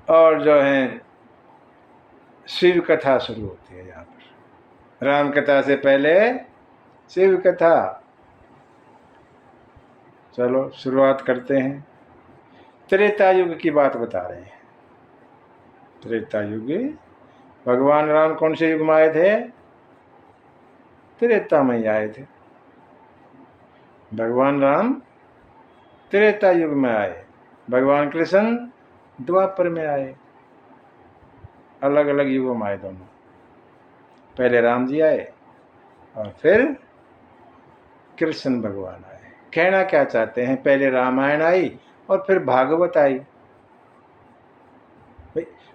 और जो है शिव कथा शुरू होती है यहाँ पर, राम कथा से पहले शिव कथा। चलो शुरुआत करते हैं। त्रेता युग की बात बता रहे हैं। त्रेता युग, भगवान राम कौन से युग में आए थे? त्रेता में ही आए थे। भगवान राम त्रेता युग में आए, भगवान कृष्ण द्वापर में आए। अलग अलग युगों में आए दोनों। पहले राम जी आए और फिर कृष्ण भगवान आए। कहना क्या चाहते हैं? पहले रामायण आई और फिर भागवत आई।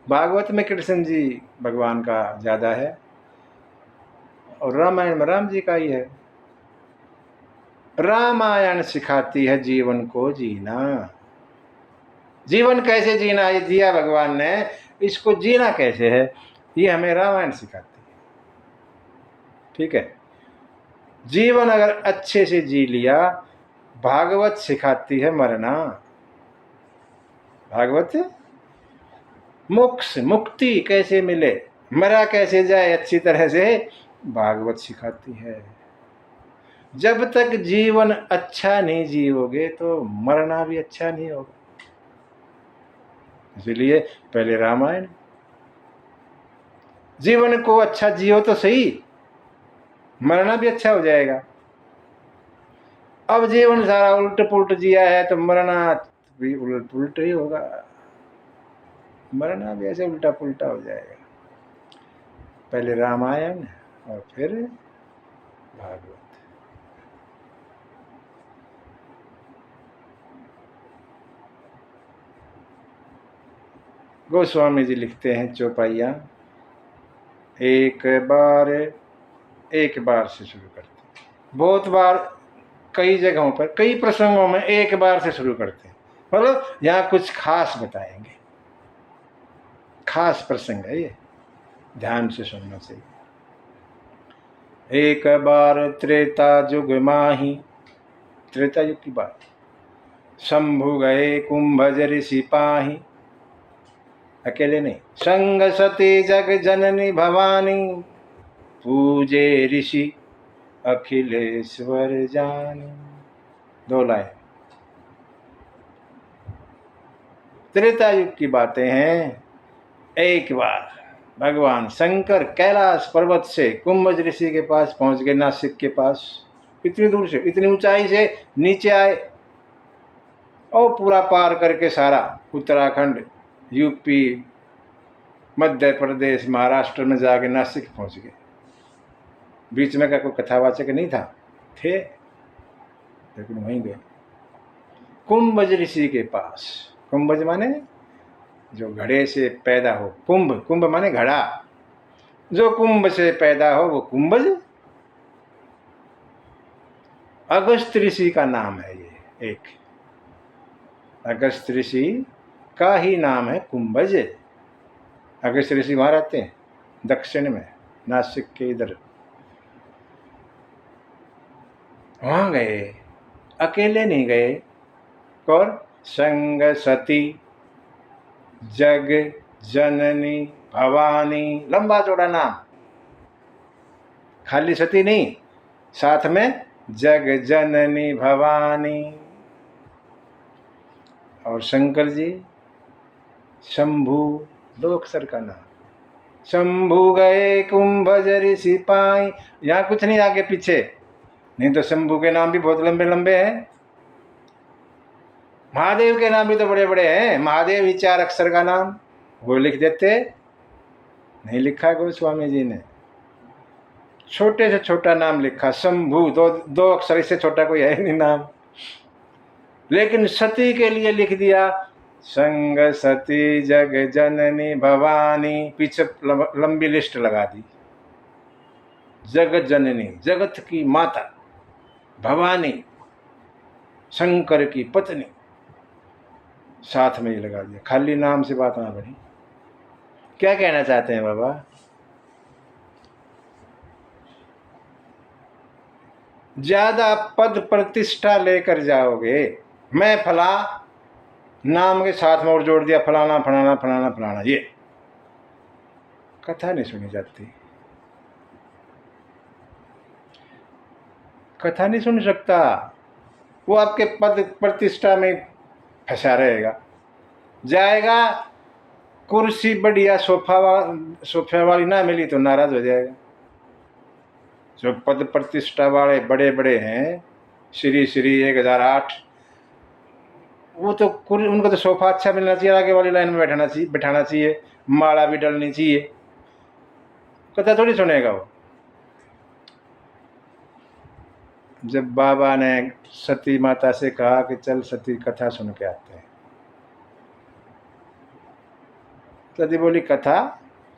भागवत में कृष्ण जी भगवान का ज़्यादा है और रामायण में राम जी का ही है। रामायण सिखाती है जीवन को जीना। जीवन कैसे जीना ये दिया भगवान ने, इसको जीना कैसे है ये हमें रामायण सिखाती है। ठीक है, जीवन अगर अच्छे से जी लिया, भागवत सिखाती है मरना। भागवत मोक्ष मुक्ति कैसे मिले, मरा कैसे जाए अच्छी तरह से, भागवत सिखाती है। जब तक जीवन अच्छा नहीं जियोगे तो मरना भी अच्छा नहीं होगा। इसलिए पहले रामायण। जीवन को अच्छा जियो तो सही, मरना भी अच्छा हो जाएगा। अब जीवन सारा उल्ट पुल्ट जिया है तो मरना भी उल्ट पुल्ट ही होगा, मरना भी ऐसे उल्टा पुल्टा हो जाएगा। पहले रामायण और फिर भागवत। गोस्वामी जी लिखते हैं चौपाइया, एक बार से शुरू करते हैं। बहुत बार कई जगहों पर कई प्रसंगों में एक बार से शुरू करते हैं, मतलब यहाँ कुछ खास बताएंगे, खास प्रसंग है ये, ध्यान से सुनना चाहिए। एक बार त्रेता युग माही, त्रेता युग की बात, शंभु गए कुंभज ऋषि पाही, अकेले नहीं, संग सती जग जननी भवानी, पूजे ऋषि अखिलेश्वर जानी। 2 लाइन। त्रेता युग की बातें हैं। एक बार भगवान शंकर कैलाश पर्वत से कुंभज ऋषि के पास पहुंच गए, नासिक के पास, इतनी दूर से, इतनी ऊंचाई से नीचे आए और पूरा पार करके सारा उत्तराखंड, यूपी, मध्य प्रदेश, महाराष्ट्र में जाके नासिक पहुंच गए। बीच में का कोई कथावाचक नहीं था, थे, लेकिन वहीं गए कुंभज ऋषि के पास। कुंभज माने जो घड़े से पैदा हो, कुंभ, कुंभ माने घड़ा, जो कुंभ से पैदा हो वो कुंभज। अगस्त ऋषि का नाम है ये, एक अगस्त ऋषि का ही नाम है कुंभज। अगस्त ऋषि वहां रहते हैं दक्षिण में, नासिक के इधर। वहां गए, अकेले नहीं गए, और संग सती जग जननी भवानी, लंबा चौड़ा नाम, खाली सती नहीं, साथ में जग जननी भवानी। और शंकर जी शंभु, 2 अक्षर का नाम, शंभु गए कुंभज ऋषि पाई। यहाँ कुछ नहीं आगे पीछे, नहीं तो शंभु के नाम भी बहुत लंबे लंबे हैं, महादेव के नाम भी तो बड़े बड़े हैं। महादेव ही 4 अक्षर का नाम, वो लिख देते, नहीं लिखा गोस्वामी जी ने, छोटे से छोटा नाम लिखा शंभु, 2 अक्षर, इससे छोटा कोई है नहीं नाम। लेकिन सती के लिए लिख दिया संग सती जग जननी भवानी, पीछे लंबी लिस्ट लगा दी। जगत जननी, जगत की माता, भवानी शंकर की पत्नी, साथ में ही लगा दिया। खाली नाम से बात ना बनी। क्या कहना चाहते हैं बाबा? ज्यादा पद प्रतिष्ठा लेकर जाओगे, मैं फला, नाम के साथ में और जोड़ दिया फलाना फलाना फलाना फलाना, ये कथा नहीं सुनी जाती। कथा नहीं सुन सकता, वो आपके पद प्रतिष्ठा में फंसा रहेगा। जाएगा, कुर्सी बढ़िया सोफा वाली ना मिली तो नाराज हो जाएगा। जो पद प्रतिष्ठा वाले बड़े बड़े हैं, श्री 1008, वो तो उनको तो सोफा अच्छा मिलना चाहिए, आगे वाली लाइन में बैठाना चाहिए, माला भी डलनी चाहिए। कथा थोड़ी सुनेगा वो। जब बाबा ने सती माता से कहा कि चल सती कथा सुन के आते हैं, सती बोली कथा?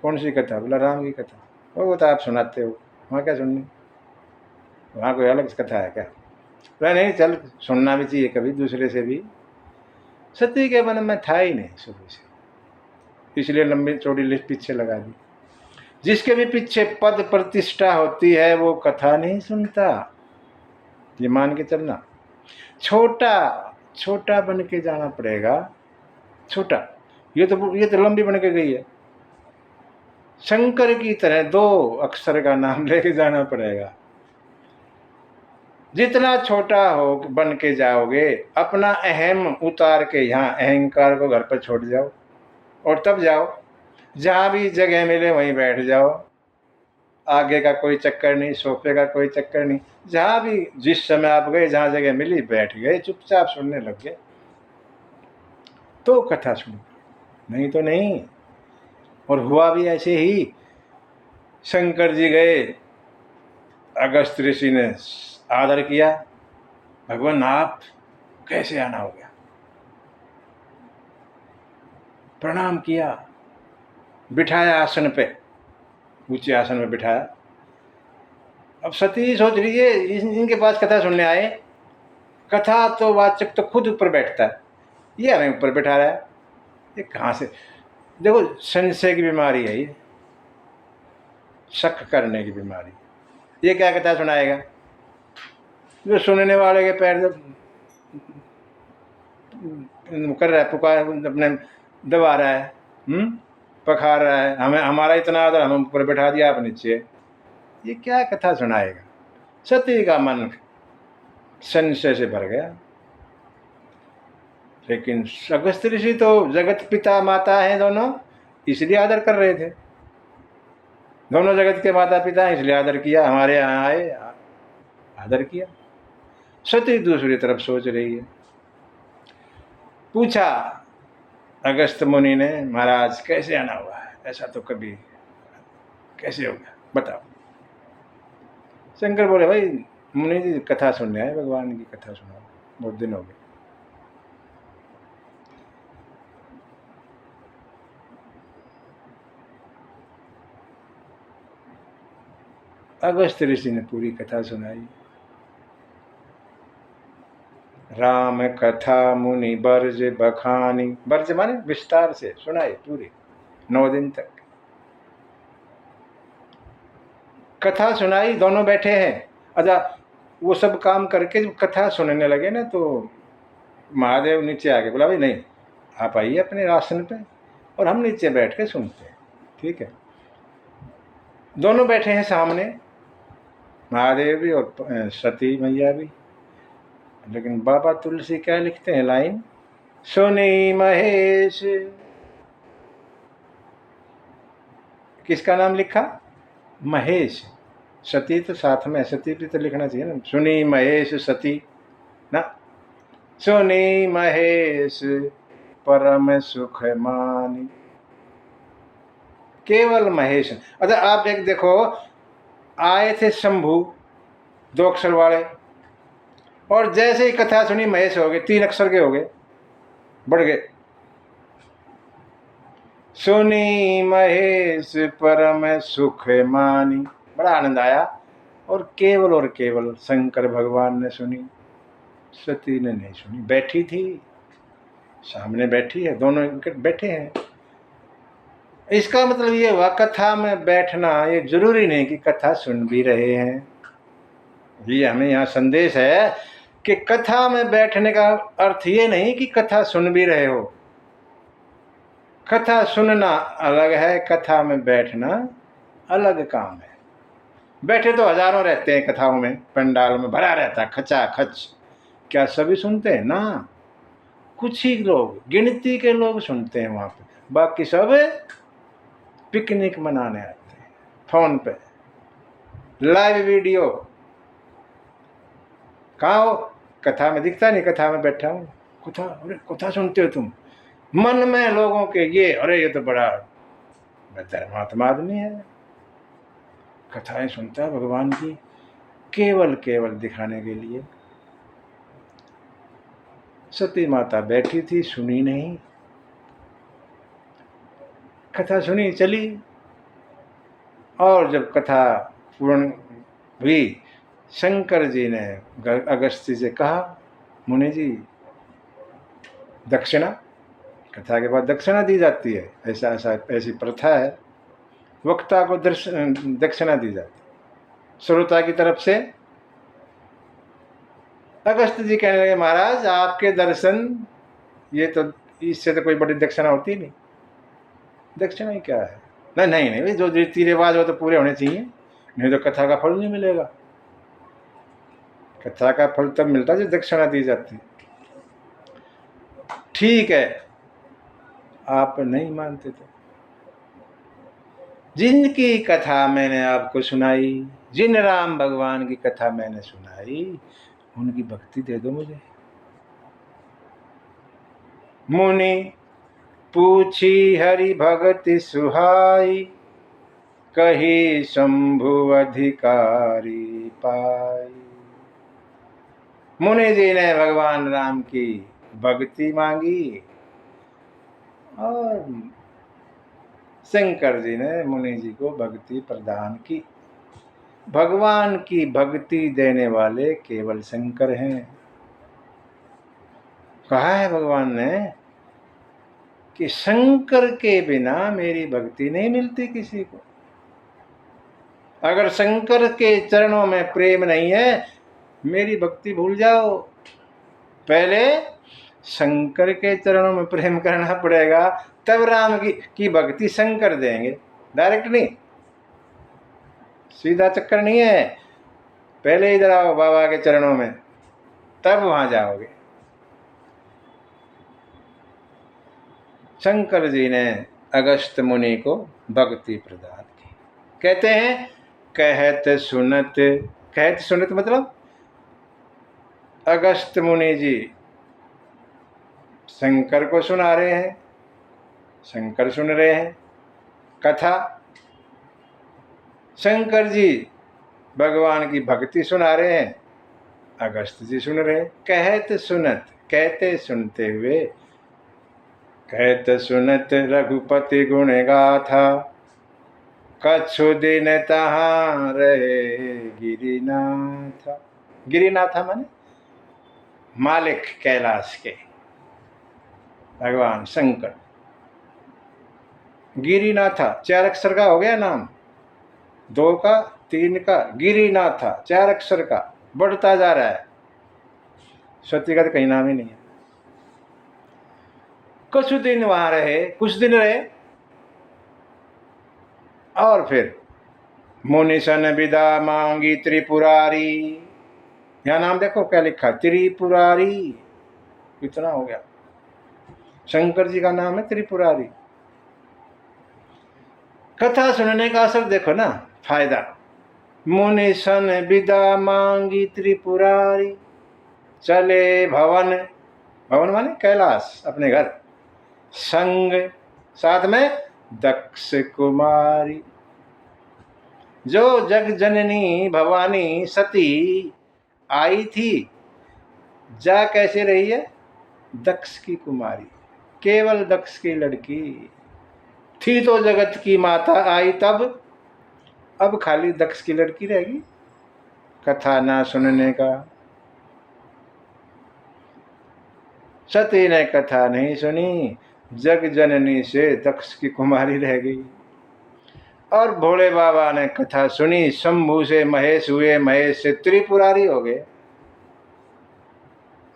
कौन सी कथा? बोला राम की कथा। वो तो आप सुनाते हो, वहाँ क्या सुननी, वहाँ कोई अलग कथा है क्या? बोला नहीं, चल सुनना भी चाहिए कभी दूसरे से भी। सती के मन में था ही नहीं शुरू से, इसलिए लंबी चौड़ी लिस्ट पीछे लगा दी। जिसके भी पीछे पद प्रतिष्ठा होती है वो कथा नहीं सुनता, ये मान के चलना। छोटा छोटा बन के जाना पड़ेगा, छोटा। ये तो लंबी बन के गई है। शंकर की तरह 2 अक्षर का नाम लेके जाना पड़ेगा। जितना छोटा हो बन के जाओगे, अपना अहम उतार के यहाँ अहंकार को घर पर छोड़ जाओ, और तब जाओ, जहाँ भी जगह मिले वहीं बैठ जाओ। आगे का कोई चक्कर नहीं, सोफे का कोई चक्कर नहीं, जहाँ भी जिस समय आप गए, जहाँ जगह मिली बैठ गए, चुपचाप सुनने लग गए तो कथा सुनो, नहीं तो नहीं। और हुआ भी ऐसे ही। शंकर जी गए, अगस्त ऋषि ने आदर किया, भगवान आप कैसे आना हो गया, प्रणाम किया, बिठाया आसन पे, ऊंचे आसन में बिठाया। अब सती सोच रही है इनके पास कथा सुनने आए, कथा तो वाचक तो खुद ऊपर बैठता है, ये हमें ऊपर बैठा रहा है। ये कहाँ से? देखो, संशय की बीमारी है ये, शक करने की बीमारी। ये क्या कथा सुनाएगा? जो सुनने वाले के पैर जब कर रहा है, पुकार अपने दबा रहा है, पखार रहा है, हमें हमारा इतना आदर, हमें ऊपर बैठा दिया आप नीचे, ये क्या कथा सुनाएगा? सती का मन संशय से भर गया। लेकिन अगस्त ऋषि तो जगत पिता माता हैं दोनों, इसलिए आदर कर रहे थे। दोनों जगत के माता पिता हैं, इसलिए आदर किया, हमारे यहाँ आए, आदर किया। सती दूसरी तरफ सोच रही है। पूछा अगस्त मुनि ने, महाराज कैसे आना हुआ है? ऐसा तो कभी कैसे हो गया, बताओ। शंकर बोले, भाई मुनि जी कथा सुनने आए, भगवान की कथा सुनाओ, बहुत दिन हो गए। अगस्त ऋषि ने पूरी कथा सुनाई। राम कथा मुनि बर्ज बखानी, बर्ज माने विस्तार से सुनाई पूरी, 9 दिन तक कथा सुनाई। दोनों बैठे हैं। अच्छा, वो सब काम करके जब कथा सुनने लगे ना, तो महादेव नीचे आके बोला, भाई नहीं, आप आइए अपने आसन पे और हम नीचे बैठ के सुनते हैं, ठीक है। दोनों बैठे हैं सामने, महादेव भी और सती मैया भी। लेकिन बाबा तुलसी क्या लिखते हैं लाइन, सुनी महेश, किसका नाम लिखा? महेश। सती तो साथ में, सती भी तो लिखना चाहिए ना, सुनी महेश सती ना। सुनी महेश परम सुख मानी, केवल महेश। अच्छा, आप एक देखो, आए थे शंभु 2 अक्षर वाले, और जैसे ही कथा सुनी महेश हो गए, 3 अक्षर के हो गए, बढ़ गए। सुनी महेश परम सुख मानी, बड़ा आनंद आया। और केवल शंकर भगवान ने सुनी, सती ने नहीं सुनी। बैठी थी, सामने बैठी है, दोनों बैठे हैं। इसका मतलब ये हुआ, कथा में बैठना ये जरूरी नहीं कि कथा सुन भी रहे हैं। ये हमें यहाँ संदेश है कि कथा में बैठने का अर्थ ये नहीं कि कथा सुन भी रहे हो। कथा सुनना अलग है, कथा में बैठना अलग काम है। बैठे तो हजारों रहते हैं कथाओं में, पंडाल में भरा रहता है खचा खच। क्या सभी सुनते हैं? ना, कुछ ही लोग, गिनती के लोग सुनते हैं वहां पे, बाकी सब पिकनिक मनाने आते हैं। फोन पे लाइव वीडियो, कहाँ हो? कथा में दिखता नहीं, कथा में बैठा हूँ। कथा, अरे कथा सुनते हो तुम? मन में लोगों के ये, अरे ये तो बड़ा धर्मात्मा आदमी है, कथाएं सुनता है भगवान की, केवल दिखाने के लिए। सती माता बैठी थी, सुनी नहीं, कथा सुनी चली। और जब कथा पूर्ण हुई, शंकर जी ने अगस्त्य से कहा, मुनि जी दक्षिणा, कथा के बाद दक्षिणा दी जाती है, ऐसी प्रथा है, वक्ता को दक्षिणा दी जाती है श्रोता की तरफ से। अगस्त्य जी कहने लगे, महाराज आपके दर्शन, ये तो इससे तो कोई बड़ी दक्षिणा होती नहीं। दक्षिणा ही क्या है? नहीं, जो रीति रिवाज हो तो पूरे होने चाहिए, नहीं तो कथा का फल नहीं मिलेगा। कथा का फल तब मिलता है जब दक्षिणा दी जाती है। ठीक है, आप नहीं मानते तो जिनकी कथा मैंने आपको सुनाई, जिन राम भगवान की कथा मैंने सुनाई, उनकी भक्ति दे दो मुझे। मुनि पूछी हरि भगति सुहाई, कही शंभु अधिकारी पाई। मुनि जी ने भगवान राम की भक्ति मांगी और शंकर जी ने मुनि जी को भक्ति प्रदान की। भगवान की भक्ति देने वाले केवल शंकर हैं। कहा है भगवान ने कि शंकर के बिना मेरी भक्ति नहीं मिलती किसी को। अगर शंकर के चरणों में प्रेम नहीं है, मेरी भक्ति भूल जाओ। पहले शंकर के चरणों में प्रेम करना पड़ेगा, तब राम की भक्ति शंकर देंगे। डायरेक्ट नहीं, सीधा चक्कर नहीं है। पहले इधर आओ बाबा के चरणों में, तब वहां जाओगे। शंकर जी ने अगस्त मुनि को भक्ति प्रदान की। कहते हैं कहत सुनत मतलब अगस्त मुनि जी शंकर को सुना रहे हैं, शंकर सुन रहे हैं कथा। शंकर जी भगवान की भक्ति सुना रहे हैं, अगस्त जी सुन रहे हैं। कहत सुनत, कहते सुनते हुए, कहत सुनत रघुपति गुण गाथा, कछु दिन तहां रहे गिरिनाथ। गिरिनाथ माने मालिक कैलाश के भगवान शंकर। गिरिनाथा 4 अक्षर का हो गया नाम, 2 का 3 का, गिरिनाथा 4 अक्षर का, बढ़ता जा रहा है। सत्य का तो कहीं नाम ही नहीं है। कुछ दिन वहां रहे, कुछ दिन रहे, और फिर मुनिसन विदा मांगी त्रिपुरारी। यहां नाम देखो क्या लिखा, त्रिपुरारी। इतना हो गया, शंकर जी का नाम है त्रिपुरारी। कथा सुनने का असर देखो ना, फायदा। मुनिसन विदा मांगी त्रिपुरारी, चले भवन, भवन माने कैलाश, अपने घर। संग, साथ में दक्ष कुमारी। जो जग जननी भवानी सती आई थी, जा कैसे रही है, दक्ष की कुमारी, केवल दक्ष की लड़की थी। तो जगत की माता आई तब, अब खाली दक्ष की लड़की रहेगी। कथा ना सुनने का, सती ने कथा नहीं सुनी, जग जननी से दक्ष की कुमारी रह गई। और भोले बाबा ने कथा सुनी, शंभू से महेश हुए, महेश से त्रिपुरारी हो गए।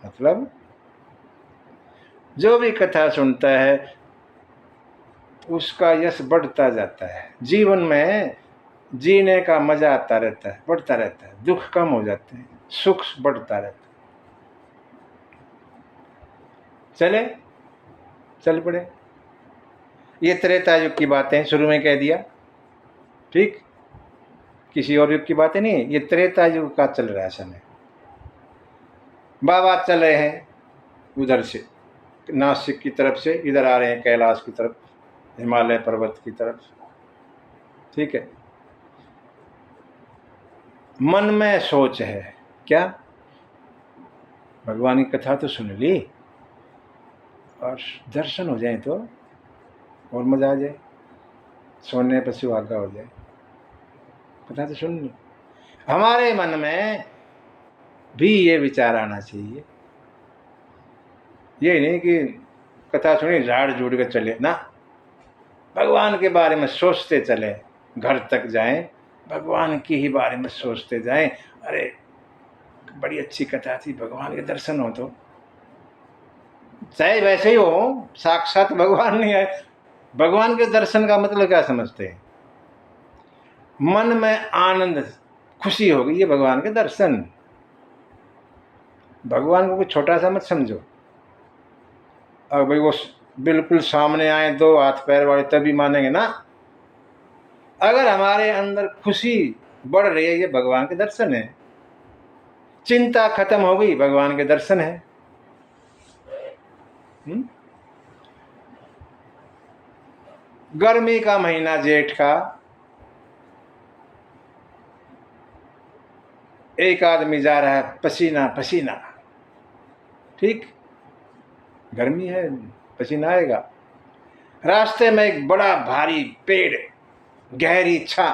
मतलब जो भी कथा सुनता है उसका यश बढ़ता जाता है, जीवन में जीने का मजा आता रहता है, बढ़ता रहता है, दुख कम हो जाते हैं, सुख बढ़ता रहता है। चले चल पड़े। ये त्रेता युग की बातें शुरू में कह दिया, ठीक, किसी और युग की बातें नहीं, ये त्रेता युग का चल रहा है समय। बाबा चल रहे हैं उधर से, नासिक की तरफ से, इधर आ रहे हैं कैलाश की तरफ, हिमालय पर्वत की तरफ, ठीक है। मन में सोच है क्या, भगवान की कथा तो सुन ली और दर्शन हो जाए तो और मजा आ जाए, सोने पर सुहागा हो जाए। कथा तो सुन ली। हमारे मन में भी ये विचार आना चाहिए, ये नहीं कि कथा सुनी झाड़ झूड़ के चले ना, भगवान के बारे में सोचते चले, घर तक जाएं भगवान की ही बारे में सोचते जाएं। अरे बड़ी अच्छी कथा थी, भगवान के दर्शन हो तो, चाहे वैसे ही हो, साक्षात भगवान नहीं है। भगवान के दर्शन का मतलब क्या समझते हैं, मन में आनंद खुशी होगी, ये भगवान के दर्शन। भगवान को कुछ छोटा सा मत समझो। और भाई वो बिल्कुल सामने आए 2 हाथ पैर वाले तभी मानेंगे ना। अगर हमारे अंदर खुशी बढ़ रही है, ये भगवान के दर्शन है। चिंता खत्म हो गई, भगवान के दर्शन है। गर्मी का महीना जेठ का, एक आदमी जा रहा है पसीना पसीना, ठीक, गर्मी है, पसीना आएगा। रास्ते में एक बड़ा भारी पेड़, गहरी छा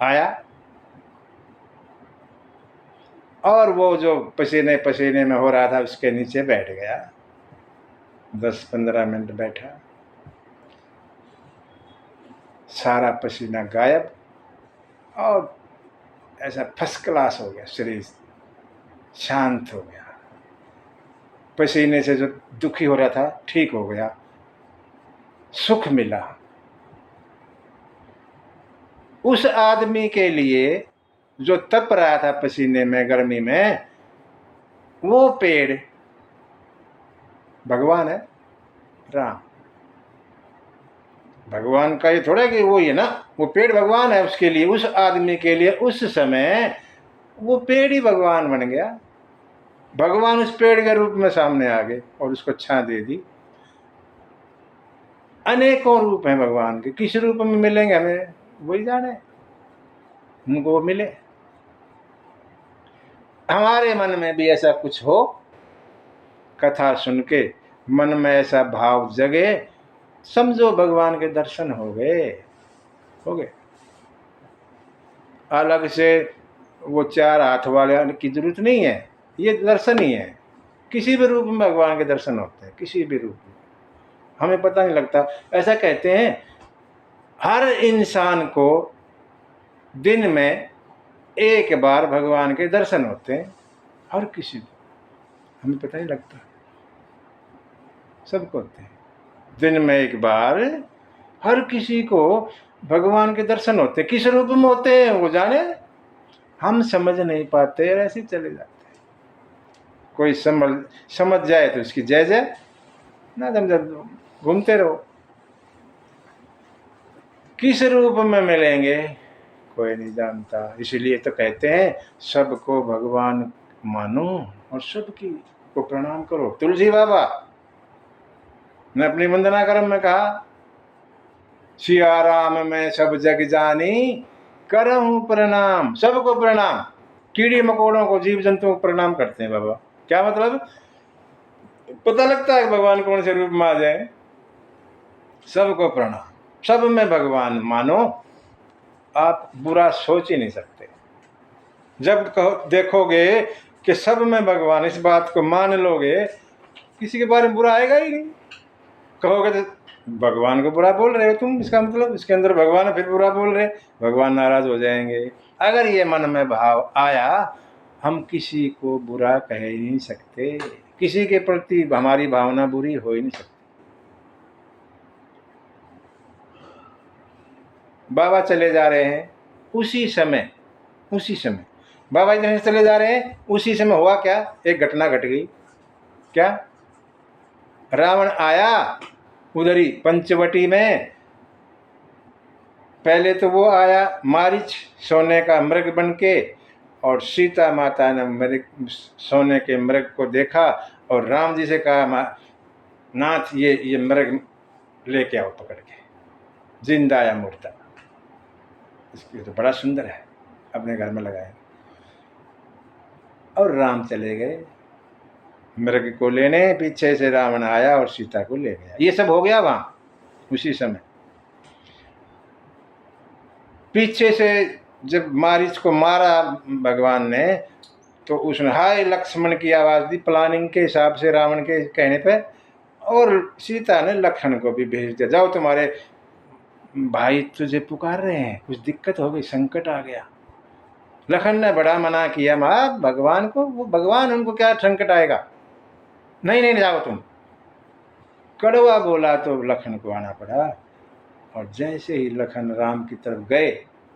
आया, और वो जो पसीने पसीने में हो रहा था उसके नीचे बैठ गया। 10-15 मिनट बैठा, सारा पसीना गायब और ऐसा फर्स्ट क्लास हो गया, शरीर शांत हो गया। पसीने से जो दुखी हो रहा था ठीक हो गया, सुख मिला। उस आदमी के लिए जो तप रहा था पसीने में, गर्मी में, वो पेड़ भगवान है, राम। भगवान का ये थोड़ा कि वो ही है ना, वो पेड़ भगवान है उसके लिए, उस आदमी के लिए उस समय वो पेड़ ही भगवान बन गया। भगवान उस पेड़ के रूप में सामने आ गए और उसको छां दे दी। अनेकों रूप हैं भगवान के, किस रूप में मिलेंगे हमें वही जाने, उनको वो मिले। हमारे मन में भी ऐसा कुछ हो, कथा सुन के मन में ऐसा भाव जगे, समझो भगवान के दर्शन हो गए, हो गए। अलग से वो 4 हाथ वाले की जरूरत नहीं है, ये दर्शन ही है। किसी भी रूप में भगवान के दर्शन होते हैं, किसी भी रूप में, हमें पता नहीं लगता। ऐसा कहते हैं हर इंसान को दिन में एक बार भगवान के दर्शन होते हैं, हर किसी को, हमें पता नहीं लगता, सबको होते हैं। दिन में एक बार हर किसी को भगवान के दर्शन होते हैं। किस रूप में होते हैं वो जाने, हम समझ नहीं पाते, ऐसे चले जाते हैं। कोई समझ जाए तो उसकी जय जय, ना समझ घूमते रहो। किस रूप में मिलेंगे कोई नहीं जानता, इसलिए तो कहते हैं सबको भगवान मानो और सबकी को प्रणाम करो। तुलसी बाबा ने अपनी वंदना क्रम में कहा, सिया राम में सब जग जानी, करहूं प्रणाम, सबको प्रणाम। कीड़ी मकोड़ों को, जीव जंतुओं को प्रणाम करते हैं बाबा। क्या मतलब, पता लगता है भगवान कौन से रूप में आ जाए। सबको प्रणाम, सब में भगवान मानो, आप बुरा सोच ही नहीं सकते। जब देखोगे कि सब में भगवान, इस बात को मान लोगे, किसी के बारे में बुरा आएगा ही नहीं। कहोगे तो भगवान को बुरा बोल रहे हो तुम, इसका मतलब इसके अंदर भगवान है फिर बुरा बोल रहे, भगवान नाराज हो जाएंगे। अगर ये मन में भाव आया, हम किसी को बुरा कह ही नहीं सकते, किसी के प्रति हमारी भावना बुरी हो ही नहीं सकती। बाबा चले जा रहे हैं, उसी समय बाबा जी चले जा रहे हैं, उसी समय हुआ क्या, एक घटना घट गई। क्या, रावण आया उधर ही पंचवटी में। पहले तो वो आया मारीच सोने का मृग बन के, और सीता माता ने मृग, सोने के मृग को देखा और राम जी से कहा, नाथ ये मृग लेके आओ पकड़ के, जिंदा या मुर्दा। इसकी तो बड़ा सुंदर है, अपने घर में लगाए। और राम चले गए मृग को लेने, पीछे से रावण आया और सीता को ले गया। ये सब हो गया वहां उसी समय। पीछे से जब मारीच को मारा भगवान ने, तो उसने हाय लक्ष्मण की आवाज दी, प्लानिंग के हिसाब से रावण के कहने पे, और सीता ने लखन को भी भेज दिया, जाओ तुम्हारे भाई तुझे पुकार रहे हैं, कुछ दिक्कत हो गई, संकट आ गया। लखन ने बड़ा मना किया, मां भगवान को, वो भगवान, उनको क्या संकट आएगा, नहीं नहीं जाओ तुम। कड़वा बोला तो लखन को आना पड़ा, और जैसे ही लखन राम की तरफ गए,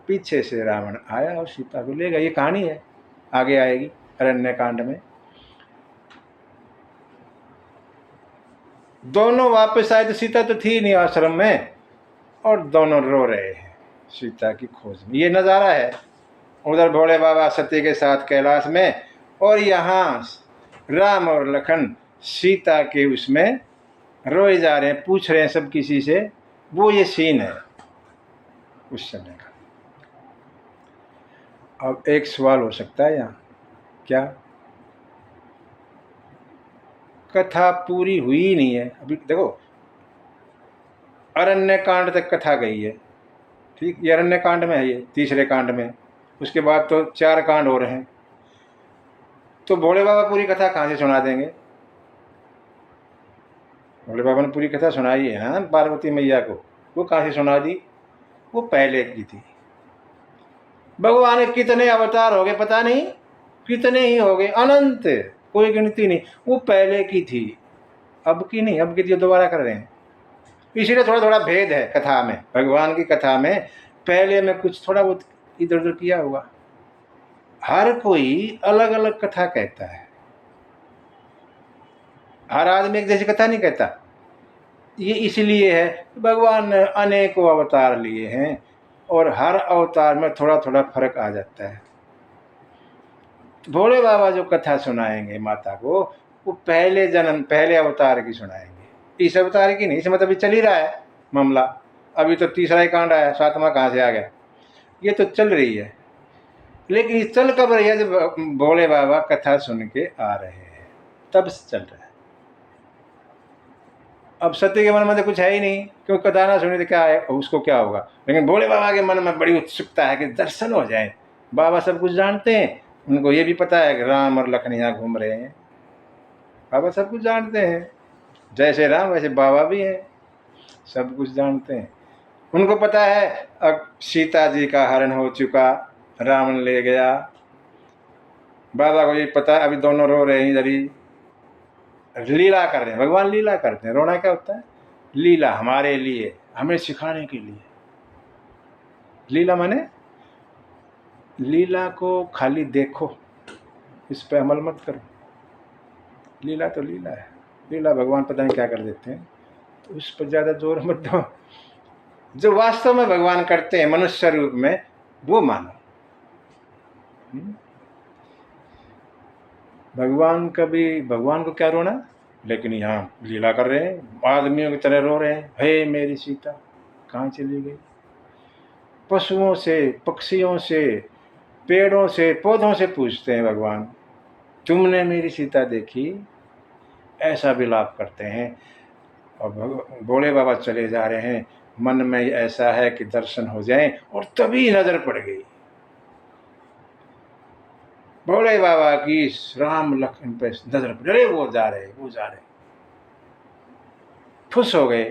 पीछे से रावण आया और सीता को ले गया। ये कहानी है, आगे आएगी अरण्य कांड में। दोनों वापस आए तो सीता तो थी नहीं आश्रम में, और दोनों रो रहे हैं सीता की खोज में। ये नज़ारा है, उधर भोले बाबा सती के साथ कैलाश में, और यहाँ राम और लखन सीता के उसमें रोए जा रहे हैं, पूछ रहे हैं सब किसी से। वो ये सीन है उस समय का। अब एक सवाल हो सकता है यहाँ, क्या कथा पूरी हुई ही नहीं है अभी? देखो अरण्य कांड तक कथा गई है, ठीक, ये अरण्य कांड में है, ये तीसरे कांड में। उसके बाद तो 4 कांड हो रहे हैं। तो भोले बाबा पूरी कथा कहाँ से सुना देंगे? भोले बाबा ने पूरी कथा सुनाई है ना पार्वती मैया को, वो कहाँ से सुना दी? वो पहले की थी। भगवान के कितने अवतार हो गए पता नहीं, कितने ही हो गए, अनंत, कोई गिनती नहीं। वो पहले की थी, अब की नहीं, अब की थी दोबारा कर रहे हैं। इसीलिए थोड़ा थोड़ा भेद है कथा में, भगवान की कथा में पहले में कुछ थोड़ा बहुत इधर उधर किया हुआ। हर कोई अलग अलग कथा कहता है, हर आदमी एक जैसी कथा नहीं कहता। ये इसलिए है भगवान ने अनेकों अवतार लिए हैं और हर अवतार में थोड़ा थोड़ा फर्क आ जाता है। भोले बाबा जो कथा सुनाएंगे माता को, वो पहले जन्म पहले अवतार की सुनाएंगे, इस अवतार की नहीं। इसमें तो अभी चल ही रहा है मामला, अभी तो तीसरा ही कांड आया, सातवां कहाँ से आ गया? ये तो चल रही है। लेकिन चल कब रही है? जब भोले बाबा कथा सुन के आ रहे हैं तब चल रहा है। अब सत्य के मन में तो कुछ है ही नहीं, क्यों कथा ना सुनी तो क्या है, उसको क्या होगा। लेकिन भोले बाबा के मन में बड़ी उत्सुकता है कि दर्शन हो जाए। बाबा सब कुछ जानते हैं, उनको ये भी पता है कि राम और लखन यहाँ घूम रहे हैं। बाबा सब कुछ जानते हैं, जैसे राम वैसे बाबा भी हैं, सब कुछ जानते हैं। उनको पता है अब सीता जी का हरण हो चुका, रावण ले गया। बाबा को ये पता है, अभी दोनों रो रहे हैं, इधर ही लीला कर रहे हैं। भगवान लीला करते हैं, रोना क्या होता है? लीला हमारे लिए, हमें सिखाने के लिए। लीला माने लीला को खाली देखो, इस पे अमल मत करो। लीला तो लीला है, लीला भगवान पता नहीं क्या कर देते हैं, तो उस पर ज़्यादा जोर मत दो। जो वास्तव में भगवान करते हैं मनुष्य रूप में, वो मानो। भगवान को क्या रोना, लेकिन यहाँ लीला कर रहे हैं, आदमियों की तरह रो रहे हैं, हे मेरी सीता कहाँ चली गई? पशुओं से, पक्षियों से, पेड़ों से, पौधों से पूछते हैं भगवान, तुमने मेरी सीता देखी? ऐसा विलाप करते हैं। और भोले बाबा चले जा रहे हैं, मन में ऐसा है कि दर्शन हो जाए, और तभी नजर पड़ गई भोले बाबा की राम लखन पे नजर पड़, अरे वो जा रहे, खुश हो गए।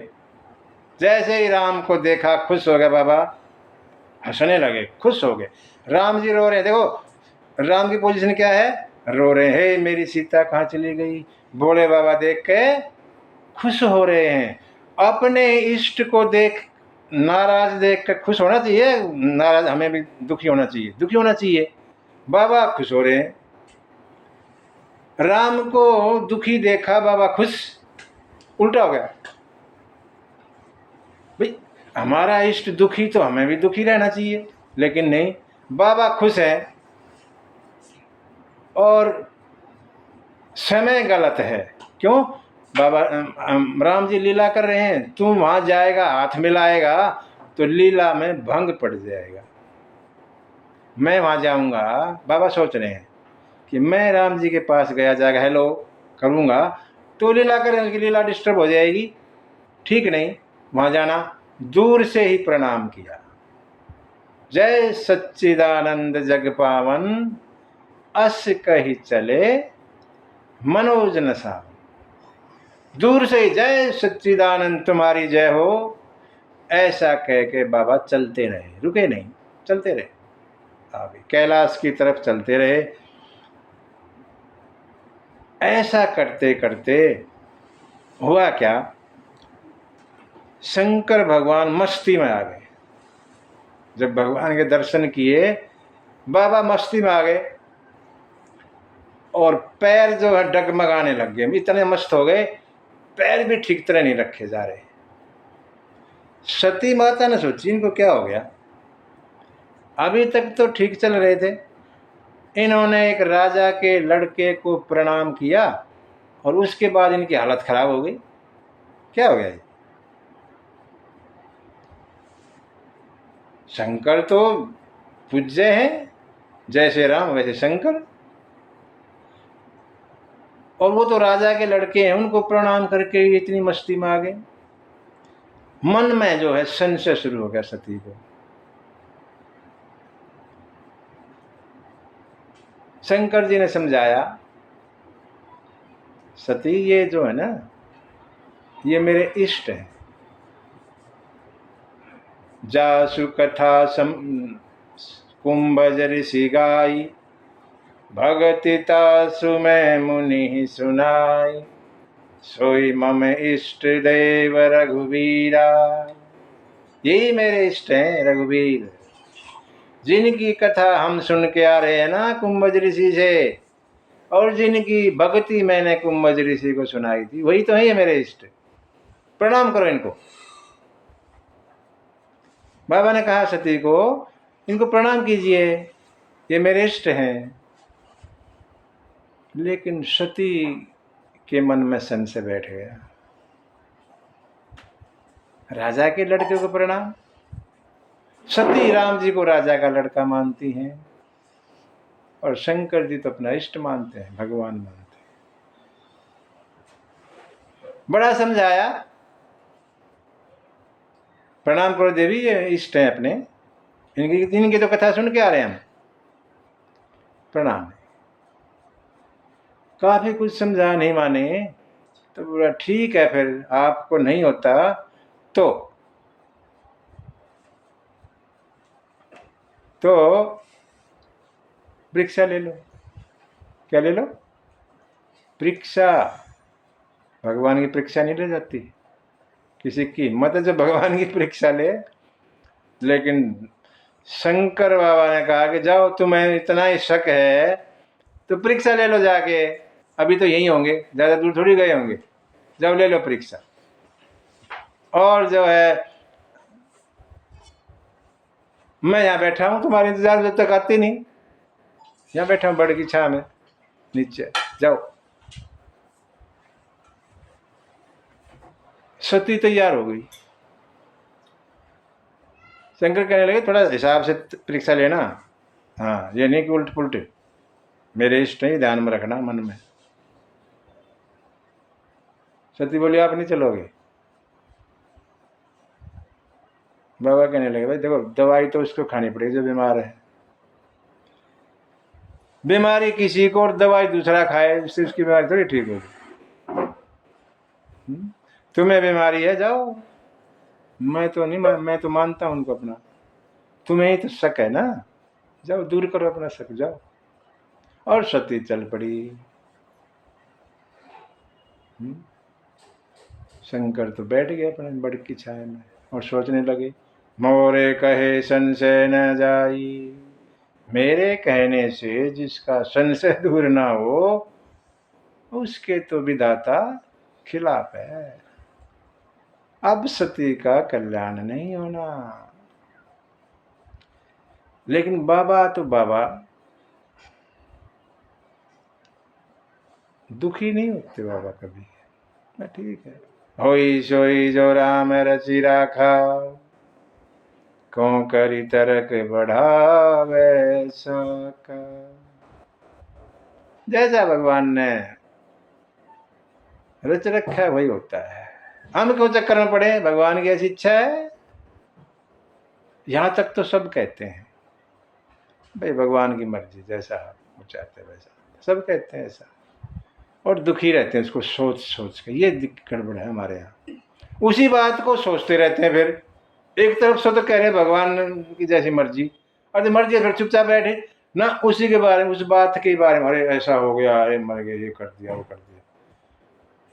जैसे ही राम को देखा खुश हो गए बाबा, हंसने लगे, खुश हो गए। राम जी रो रहे हैं, देखो राम की पोजीशन क्या है, रो रहे हैं, हे मेरी सीता कहाँ चली गई? भोले बाबा देख के खुश हो रहे हैं। अपने इष्ट को देख, नाराज देख कर खुश होना चाहिए, नाराज हमें भी दुखी होना चाहिए, दुखी होना चाहिए। बाबा खुश हो रहे हैं, राम को दुखी देखा बाबा खुश, उल्टा हो गया। भाई हमारा इष्ट दुखी तो हमें भी दुखी रहना चाहिए, लेकिन नहीं, बाबा खुश है और समय गलत है। क्यों? बाबा राम जी लीला कर रहे हैं, तू वहां जाएगा हाथ मिलाएगा तो लीला में भंग पड़ जाएगा। मैं वहां जाऊंगा, बाबा सोच रहे हैं कि मैं राम जी के पास गया, जाएगा हेलो करूंगा तो लीला करें, उसकी लीला डिस्टर्ब हो जाएगी, ठीक नहीं। वहां जाना, दूर से ही प्रणाम किया, जय सच्चिदानंद जग पावन, अस कही चले मनोज न सावन। दूर से ही जय सच्चिदानंद तुम्हारी जय हो, ऐसा कह के बाबा चलते रहे, रुके नहीं, चलते रहे, आगे कैलाश की तरफ चलते रहे। ऐसा करते करते हुआ क्या, शंकर भगवान मस्ती में आ गए। जब भगवान के दर्शन किए, बाबा मस्ती में आ गए और पैर जो है डगमगाने लग गए, इतने मस्त हो गए, पैर भी ठीक तरह नहीं रखे जा रहे। सती माता ने सोची इनको क्या हो गया, अभी तक तो ठीक चल रहे थे, इन्होंने एक राजा के लड़के को प्रणाम किया और उसके बाद इनकी हालत खराब हो गई, क्या हो गया? शंकर तो पूज्य हैं, जैसे राम वैसे शंकर, और वो तो राजा के लड़के हैं, उनको प्रणाम करके इतनी मस्ती में आ गए। मन में जो है संशय शुरू हो गया सती को। शंकर जी ने समझाया सती ये जो है ना, ये मेरे इष्ट हैं। जासु कथा कुंभज ऋषि गाई, भगति तासु मैं मुनि सुनाई, सोई मम इष्ट देव रघुवीरा। यही मेरे इष्ट हैं रघुवीर, जिनकी कथा हम सुन के आ रहे हैं ना कुंभज ऋषि से, और जिनकी भक्ति मैंने कुंभज ऋषि को सुनाई थी, वही तो है ये मेरे इष्ट। प्रणाम करो इनको। बाबा ने कहा सती को, इनको प्रणाम कीजिए, ये मेरे इष्ट हैं। लेकिन सती के मन में संशय बैठ गया। राजा के लड़के को प्रणाम? सती राम जी को राजा का लड़का मानती हैं, और शंकर जी तो अपना इष्ट मानते हैं, भगवान मानते हैं। बड़ा समझाया, प्रणाम करो देवी, ये इष्ट हैं अपने, इनकी तो कथा सुन के आ रहे हैं हम, प्रणाम। काफी कुछ समझा, नहीं माने, तो बोला ठीक है, फिर आपको नहीं होता तो परीक्षा ले लो। क्या ले लो? परीक्षा। भगवान की परीक्षा नहीं ले जाती, किसी की हिम्मत है जो भगवान की परीक्षा ले। लेकिन शंकर बाबा ने कहा कि जाओ, तुम्हें इतना ही शक है तो परीक्षा ले लो जाके, अभी तो यहीं होंगे, ज्यादा दूर थोड़ी गए होंगे, जाओ ले लो परीक्षा। और जो है, मैं यहाँ बैठा हूँ, तुम्हारे इंतजार जब तक आती नहीं, यहाँ बैठा हूँ बड़ की छां में नीचे, जाओ। सती तैयार हो गई। शंकर कहने लगे थोड़ा हिसाब से परीक्षा लेना, हाँ, ये नहीं कि उल्ट पुलट, मेरे इष्ट नहीं, ध्यान में रखना मन में। सती बोली आप नहीं चलोगे? बाबा कहने लगे भाई देखो, दवाई तो उसको खानी पड़ेगी जो बीमार है। बीमारी किसी को और दवाई दूसरा खाए, उससे उसकी बीमारी थोड़ी ठीक होगी। तुम्हें बीमारी है, जाओ, मैं तो नहीं, मैं तो मानता हूं उनको अपना, तुम्हें ही तो शक है ना, जाओ दूर करो अपना शक, जाओ। और सती चल पड़ी। शंकर तो बैठ गए अपने बड़ की छाया में और सोचने लगे, मोरे कहे संशय न जाई, मेरे कहने से जिसका संशय दूर ना हो, उसके तो विधाता खिलाफ है। अब सती का कल्याण नहीं होना। लेकिन बाबा तो बाबा दुखी नहीं होते बाबा कभी, ठीक है, होई सोई जो राम रचि राखा, कौन करी तरक बढ़ावे सका। जैसा भगवान ने रच रखा है वही होता है, हम क्यों चक्कर में पड़े, भगवान की ऐसी इच्छा है। यहां तक तो सब कहते हैं भाई भगवान की मर्जी, जैसा वो चाहते हैं वैसा, सब कहते हैं ऐसा, और दुखी रहते हैं उसको सोच सोच के। ये गड़बड़ है हमारे यहाँ, उसी बात को सोचते रहते हैं। फिर एक तरफ से तो कह रहे हैं भगवान की जैसी मर्जी, और मर्जी फिर चुपचाप बैठे ना, उसी के बारे में, उस बात के बारे में, अरे ऐसा हो गया, अरे मर गए, ये कर दिया, वो कर दिया,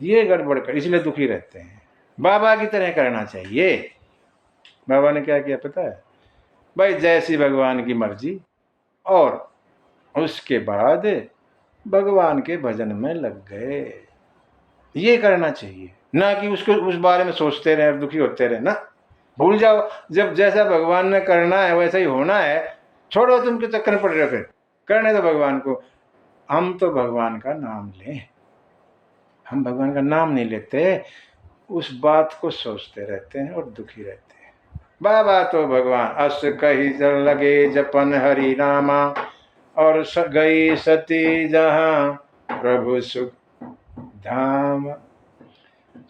ये गड़बड़ कर, इसलिए दुखी रहते हैं। बाबा की तरह करना चाहिए। बाबा ने क्या किया पता है भाई, जैसी भगवान की मर्जी, और उसके बाद भगवान के भजन में लग गए। ये करना चाहिए, ना कि उसको उस बारे में सोचते रहे और दुखी होते रहे ना। भूल जाओ, जब जैसा भगवान ने करना है वैसा ही होना है, छोड़ो, तुम के चक्कर में पड़ रहे हो, फिर करने दो भगवान को। हम तो भगवान का नाम लें, हम भगवान का नाम नहीं लेते, उस बात को सोचते रहते हैं और दुखी रहते हैं। बाबा तो भगवान अस कही जल लगे जपन हरि नामा, और गई सती जहां प्रभु सुख धाम।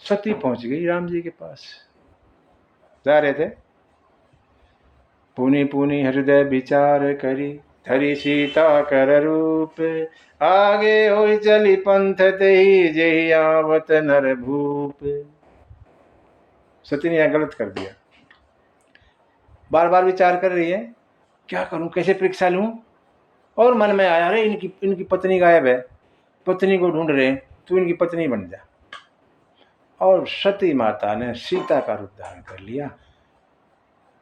सती पहुंच गई राम जी के पास, जा रहे थे, पुनि पुनि हृदय विचार करी, धरी सीता कर रूप, आगे होई चली पंथ तेहि, जेहि आवत नर भूप। सती ने यह गलत कर दिया, बार बार विचार कर रही है, क्या करूं, कैसे परीक्षा लूं। और मन में आया, अरे इनकी पत्नी गायब है, पत्नी को ढूंढ रहे, तू इनकी पत्नी बन जा। और सती माता ने सीता का रूप धारण कर लिया।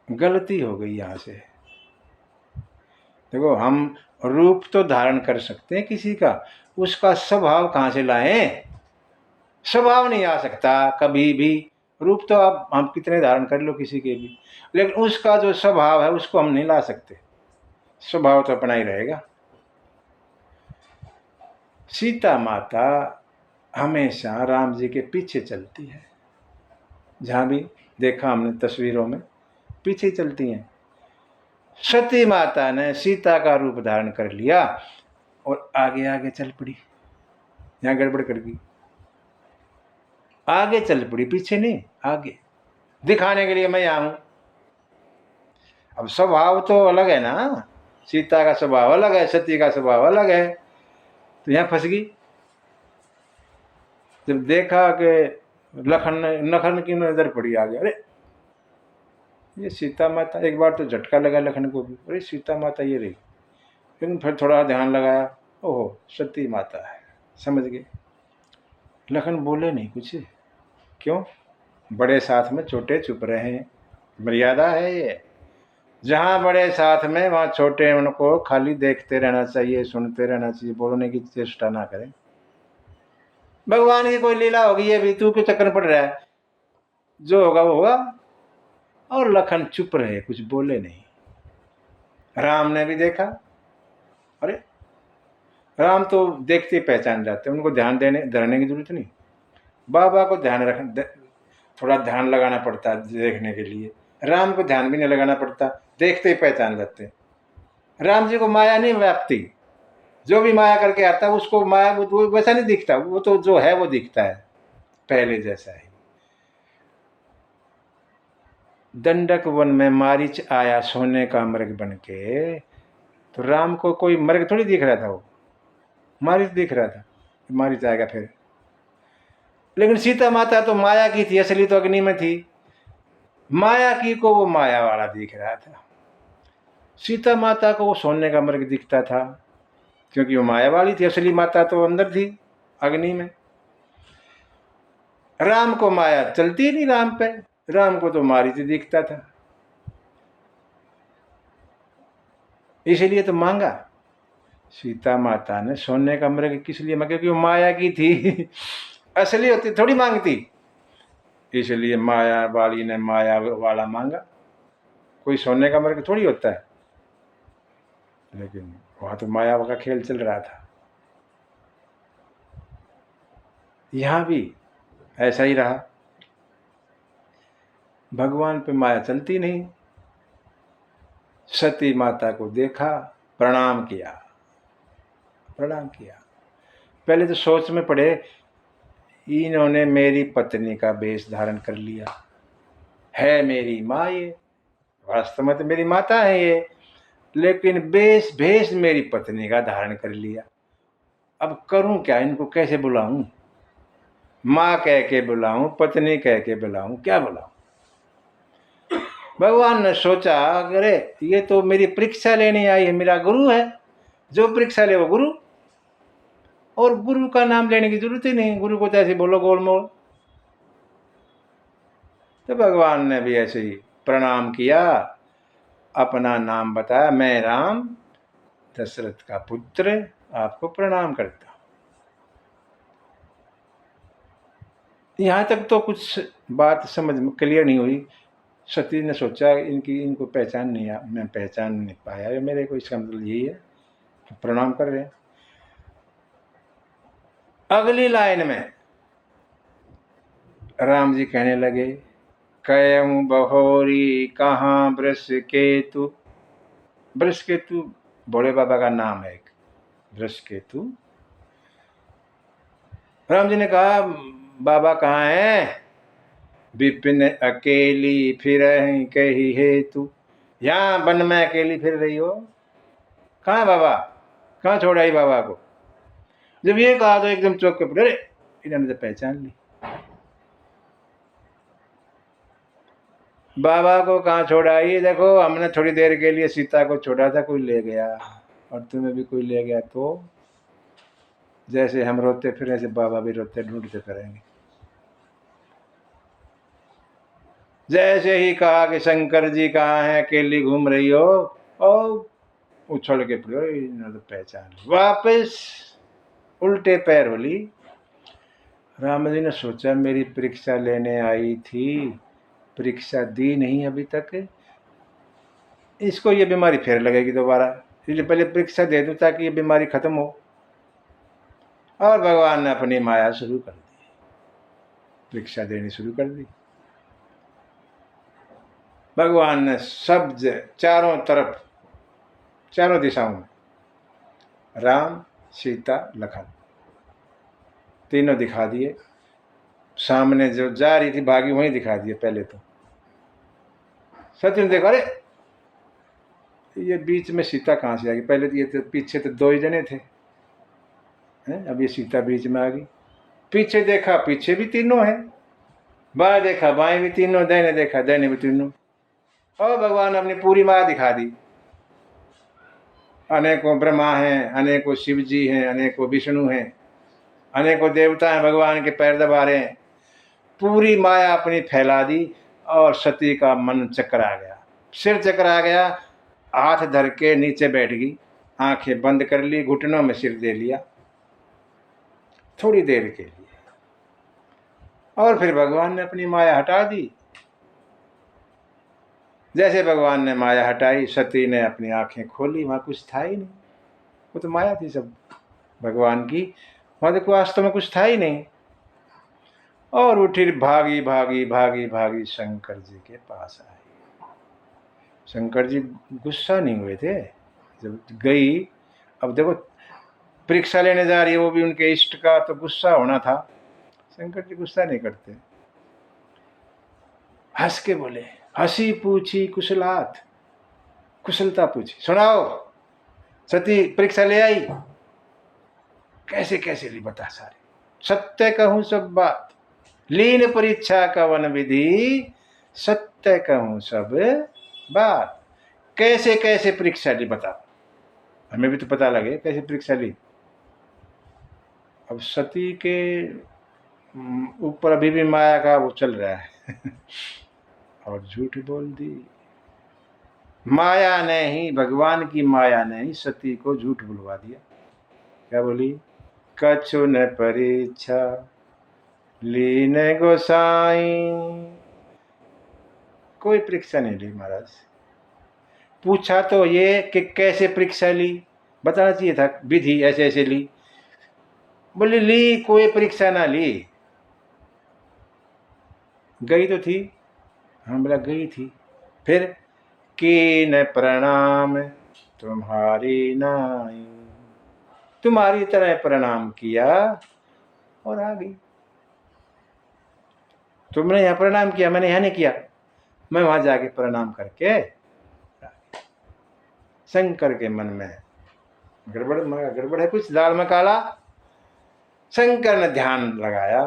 गलती हो गई यहां से। देखो, हम रूप तो धारण कर सकते हैं किसी का, उसका स्वभाव कहां से लाएं? स्वभाव नहीं आ सकता कभी भी। रूप तो आप हम कितने धारण कर लो किसी के भी, लेकिन उसका जो स्वभाव है उसको हम नहीं ला सकते। स्वभाव तो अपना ही रहेगा। सीता माता हमेशा राम जी के पीछे चलती है, जहां भी देखा हमने तस्वीरों में पीछे चलती हैं। सती माता ने सीता का रूप धारण कर लिया और आगे आगे चल पड़ी। यहां गड़बड़ कर गई, आगे चल पड़ी, पीछे नहीं, आगे, दिखाने के लिए मैं यहां हूं। अब स्वभाव तो अलग है ना, सीता का स्वभाव अलग है, सती का स्वभाव अलग है, तो यहां फंस गई। जब देखा कि लखन की नजर पड़ी आगे, अरे ये सीता माता, एक बार तो झटका लगा लखन को भी, अरे सीता माता ये रही। लेकिन फिर थोड़ा ध्यान लगाया, ओहो सती माता है, समझ गए। लखन बोले नहीं कुछ, क्यों? बड़े साथ में छोटे चुप रहे हैं, मर्यादा है ये। जहां बड़े साथ में वहां छोटे उनको खाली देखते रहना चाहिए, सुनते रहना चाहिए, बोलने की चेष्टा ना करें। भगवान की कोई लीला होगी, ये भी तू क्यों चक्कर पड़ रहा है, जो होगा वो होगा। और लखन चुप रहे, कुछ बोले नहीं। राम ने भी देखा, अरे राम तो देखते पहचान जाते, उनको ध्यान धरने की जरूरत नहीं। बाबा को थोड़ा ध्यान लगाना पड़ता है देखने के लिए, राम को ध्यान भी नहीं लगाना पड़ता, देखते ही पहचान जाते। राम जी को माया नहीं व्याप्ति, जो भी माया करके आता है उसको माया वो वैसा नहीं दिखता, वो तो जो है वो दिखता है पहले जैसा ही। दंडक वन में मारीच आया सोने का मृग बन के, तो राम को कोई मृग थोड़ी दिख रहा था, वो मारीच दिख रहा था, मारीच आएगा फिर। लेकिन सीता माता तो माया की थी, असली तो अग्नि में थी, माया की को वो माया वाला दिख रहा था। सीता माता को वो सोने का मृग दिखता था, क्योंकि वो माया वाली थी, असली माता तो अंदर थी अग्नि में। राम को माया चलती नहीं राम पे, राम को तो मारीच दिखता था, इसलिए तो मांगा। सीता माता ने सोने का मृग किस लिए मांगा? क्योंकि वो माया की थी असली होती थोड़ी मांगती, इसलिए माया वाली ने माया वाला मांगा। कोई सोने का मृग थोड़ी होता है, लेकिन वहां तो माया का खेल चल रहा था। यहां भी ऐसा ही रहा, भगवान पे माया चलती नहीं। सती माता को देखा, प्रणाम किया, प्रणाम किया। पहले तो सोच में पड़े, इन्होंने मेरी पत्नी का वेश धारण कर लिया है, मेरी माँ ये, वास्तव में तो मेरी माता है ये, लेकिन भेष मेरी पत्नी का धारण कर लिया। अब करूं क्या, इनको कैसे बुलाऊं? माँ कह के बुलाऊं, पत्नी कह के बुलाऊं, क्या बुलाऊं? भगवान ने सोचा, अरे ये तो मेरी परीक्षा लेने आई है, मेरा गुरु है, जो परीक्षा ले वो गुरु, और गुरु का नाम लेने की जरूरत ही नहीं, गुरु को तो ऐसे बोलो गोलमोल। तो भगवान ने भी ऐसे ही प्रणाम किया, अपना नाम बताया, मैं राम दशरथ का पुत्र आपको प्रणाम करता हूं। यहां तक तो कुछ बात समझ क्लियर नहीं हुई। सती ने सोचा इनको पहचान नहीं, मैं पहचान नहीं पाया, मेरे को इसका मतलब यही है, प्रणाम कर रहे हैं। अगली लाइन में राम जी कहने लगे, कयऊ बहोरी कहाँ वृष केतु। वृष केतु भोले बाबा का नाम है, एक वृष केतु। राम जी ने कहा, बाबा कहाँ हैं? विपिन अकेली फिर कही हेतु, यहाँ वन में अकेली फिर रही हो, कहाँ है बाबा, कहाँ छोड़ आई बाबा को। जब ये कहा तो एकदम चौक के पड़े, अरे इन्होंने तो पहचान ली। बाबा को कहाँ छोड़ आई, देखो हमने थोड़ी देर के लिए सीता को छोड़ा था, कोई ले गया, और तुम्हें भी कोई ले गया तो जैसे हम रोते फिर ऐसे बाबा भी रोते ढूंढते फिरेंगे। जैसे ही कहा कि शंकर जी कहाँ हैं, अकेली घूम रही हो, और उछल के पड़े, इन्होंने तो पहचान ली। वापस उल्टे पैर होली। राम जी ने सोचा मेरी परीक्षा लेने आई थी, परीक्षा दी नहीं अभी तक, इसको ये बीमारी फिर लगेगी दोबारा, इसलिए पहले परीक्षा दे दूं ताकि ये बीमारी खत्म हो। और भगवान ने अपनी माया शुरू कर दी, परीक्षा देनी शुरू कर दी। भगवान ने सब चारों तरफ, चारों दिशाओं में राम सीता लखन तीनों दिखा दिए। सामने जो जा रही थी भागी वहीं दिखा दिए। पहले तो सत्य ने देखा, अरे ये बीच में सीता कहाँ से आ गई, पहले तो ये तो पीछे तो 2 ही जने थे, अब ये सीता बीच में आ गई। पीछे देखा पीछे भी तीनों हैं, बाएं देखा बाएं भी तीनों, दाहिने देखा दाहिने भी तीनों। और भगवान ने अपनी पूरी माया दिखा दी। अनेकों ब्रह्मा हैं, अनेकों शिव जी हैं, अनेकों विष्णु हैं, अनेकों देवता हैं, भगवान के पैर दबा रहे हैं। पूरी माया अपनी फैला दी और सती का मन चकरा गया, सिर चकरा गया, हाथ धर के नीचे बैठ गई, आंखें बंद कर ली, घुटनों में सिर दे लिया थोड़ी देर के लिए। और फिर भगवान ने अपनी माया हटा दी। जैसे भगवान ने माया हटाई, सती ने अपनी आंखें खोली, वहां कुछ था ही नहीं, वो तो माया थी सब भगवान की, वहां देखो वास्तव में कुछ था ही नहीं। और उठी भागी भागी भागी भागी शंकर जी के पास आई। शंकर जी गुस्सा नहीं हुए थे जब गई। अब देखो परीक्षा लेने जा रही है, वो भी उनके इष्ट का, तो गुस्सा होना था। शंकर जी गुस्सा नहीं करते, हंस के बोले, हंसी पूछी कुशलात, कुशलता पूछी, सुनाओ सती परीक्षा ले आई, कैसे कैसे ली बता सारी, सत्य कहूं सब बात, लीन परीक्षा कवन विधि, सत्य कहूं सब बात। कैसे कैसे परीक्षा ली बता, हमें भी तो पता लगे कैसे परीक्षा ली। अब सती के ऊपर अभी भी माया का वो चल रहा है और झूठ बोल दी। माया ने ही, भगवान की माया ने ही सती को झूठ बुलवा दिया। क्या बोली, कछु न परीक्षा लीन गोसाई, कोई परीक्षा नहीं ली महाराज। पूछा तो ये कि कैसे परीक्षा ली, बताना चाहिए था विधि ऐसे ऐसे ली, बोली ली कोई परीक्षा ना ली। गई तो थी, हाँ बोला गई थी, फिर कीन प्रणाम तुम्हारी नाई, तुम्हारी तरह प्रणाम किया और आ गई। तुमने यहाँ प्रणाम किया, मैंने यहाँ नहीं किया, मैं वहां जाके प्रणाम करके। शंकर के मन में गड़बड़ है, कुछ दाल में काला। शंकर ने ध्यान लगाया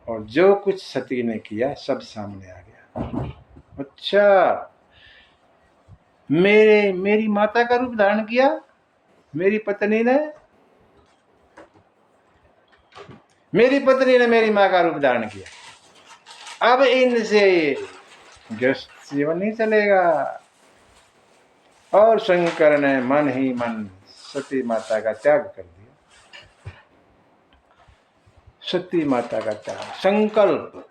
और जो कुछ सती ने किया सब सामने आ गया। अच्छा, मेरी माता का रूप धारण किया मेरी पत्नी ने, मेरी माँ का रूप धारण किया। अब इनसे गृहस्थ जीवन नहीं चलेगा। और शंकर ने मन ही मन सती माता का त्याग कर दिया। सती माता का त्याग, संकल्प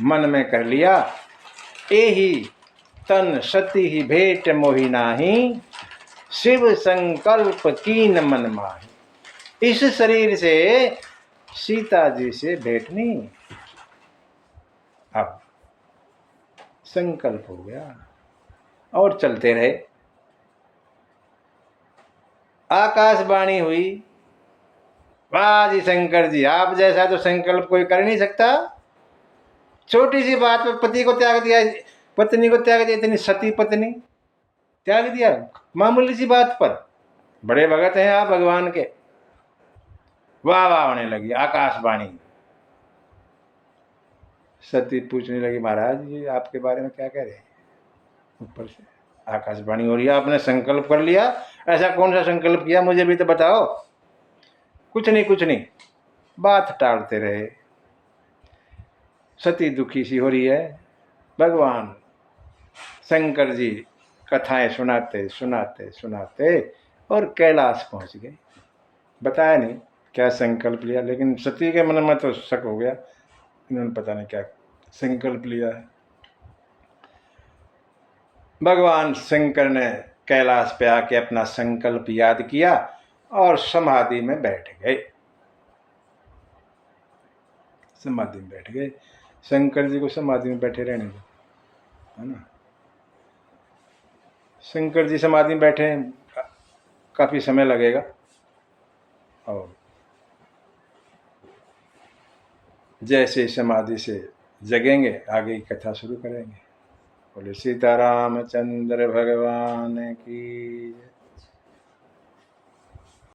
मन में कर लिया, एही तन सती ही भेंट मोहि नाही, शिव संकल्प कीन मन माही। इस शरीर से सीता जी से भेंट नहीं। अब संकल्प हो गया और चलते रहे। आकाशवाणी हुई, वाह जी शंकर जी, आप जैसा तो संकल्प कोई कर नहीं सकता। छोटी सी बात पर पति को त्याग दिया, पत्नी को त्याग दिया, इतनी सती पत्नी त्याग दिया मामूली सी बात पर। बड़े भगत हैं आप भगवान के। वाह वाह होने लगी आकाशवाणी। सती पूछने लगी महाराज ये आपके बारे में क्या कह रहे हैं। ऊपर से आकाशवाणी हो रही है, आपने संकल्प कर लिया? ऐसा कौन सा संकल्प किया, मुझे भी तो बताओ। कुछ नहीं कुछ नहीं, बात टालते रहे। सती दुखी सी हो रही है। भगवान शंकर जी कथाएं सुनाते सुनाते सुनाते और कैलाश पहुंच गए। बताया नहीं क्या संकल्प लिया, लेकिन सती के मन में तो शक हो गया, इन्होंने पता नहीं क्या संकल्प लिया है। भगवान शंकर ने कैलाश पे आके अपना संकल्प याद किया और समाधि में बैठ गए। समाधि में बैठ गए। शंकर जी को समाधि में बैठे रहने दो, है ना। शंकर जी समाधि में बैठे हैं, काफी समय लगेगा और जैसे समाधि से जगेंगे आगे की कथा शुरू करेंगे। बोले सीतारामचंद्र भगवान की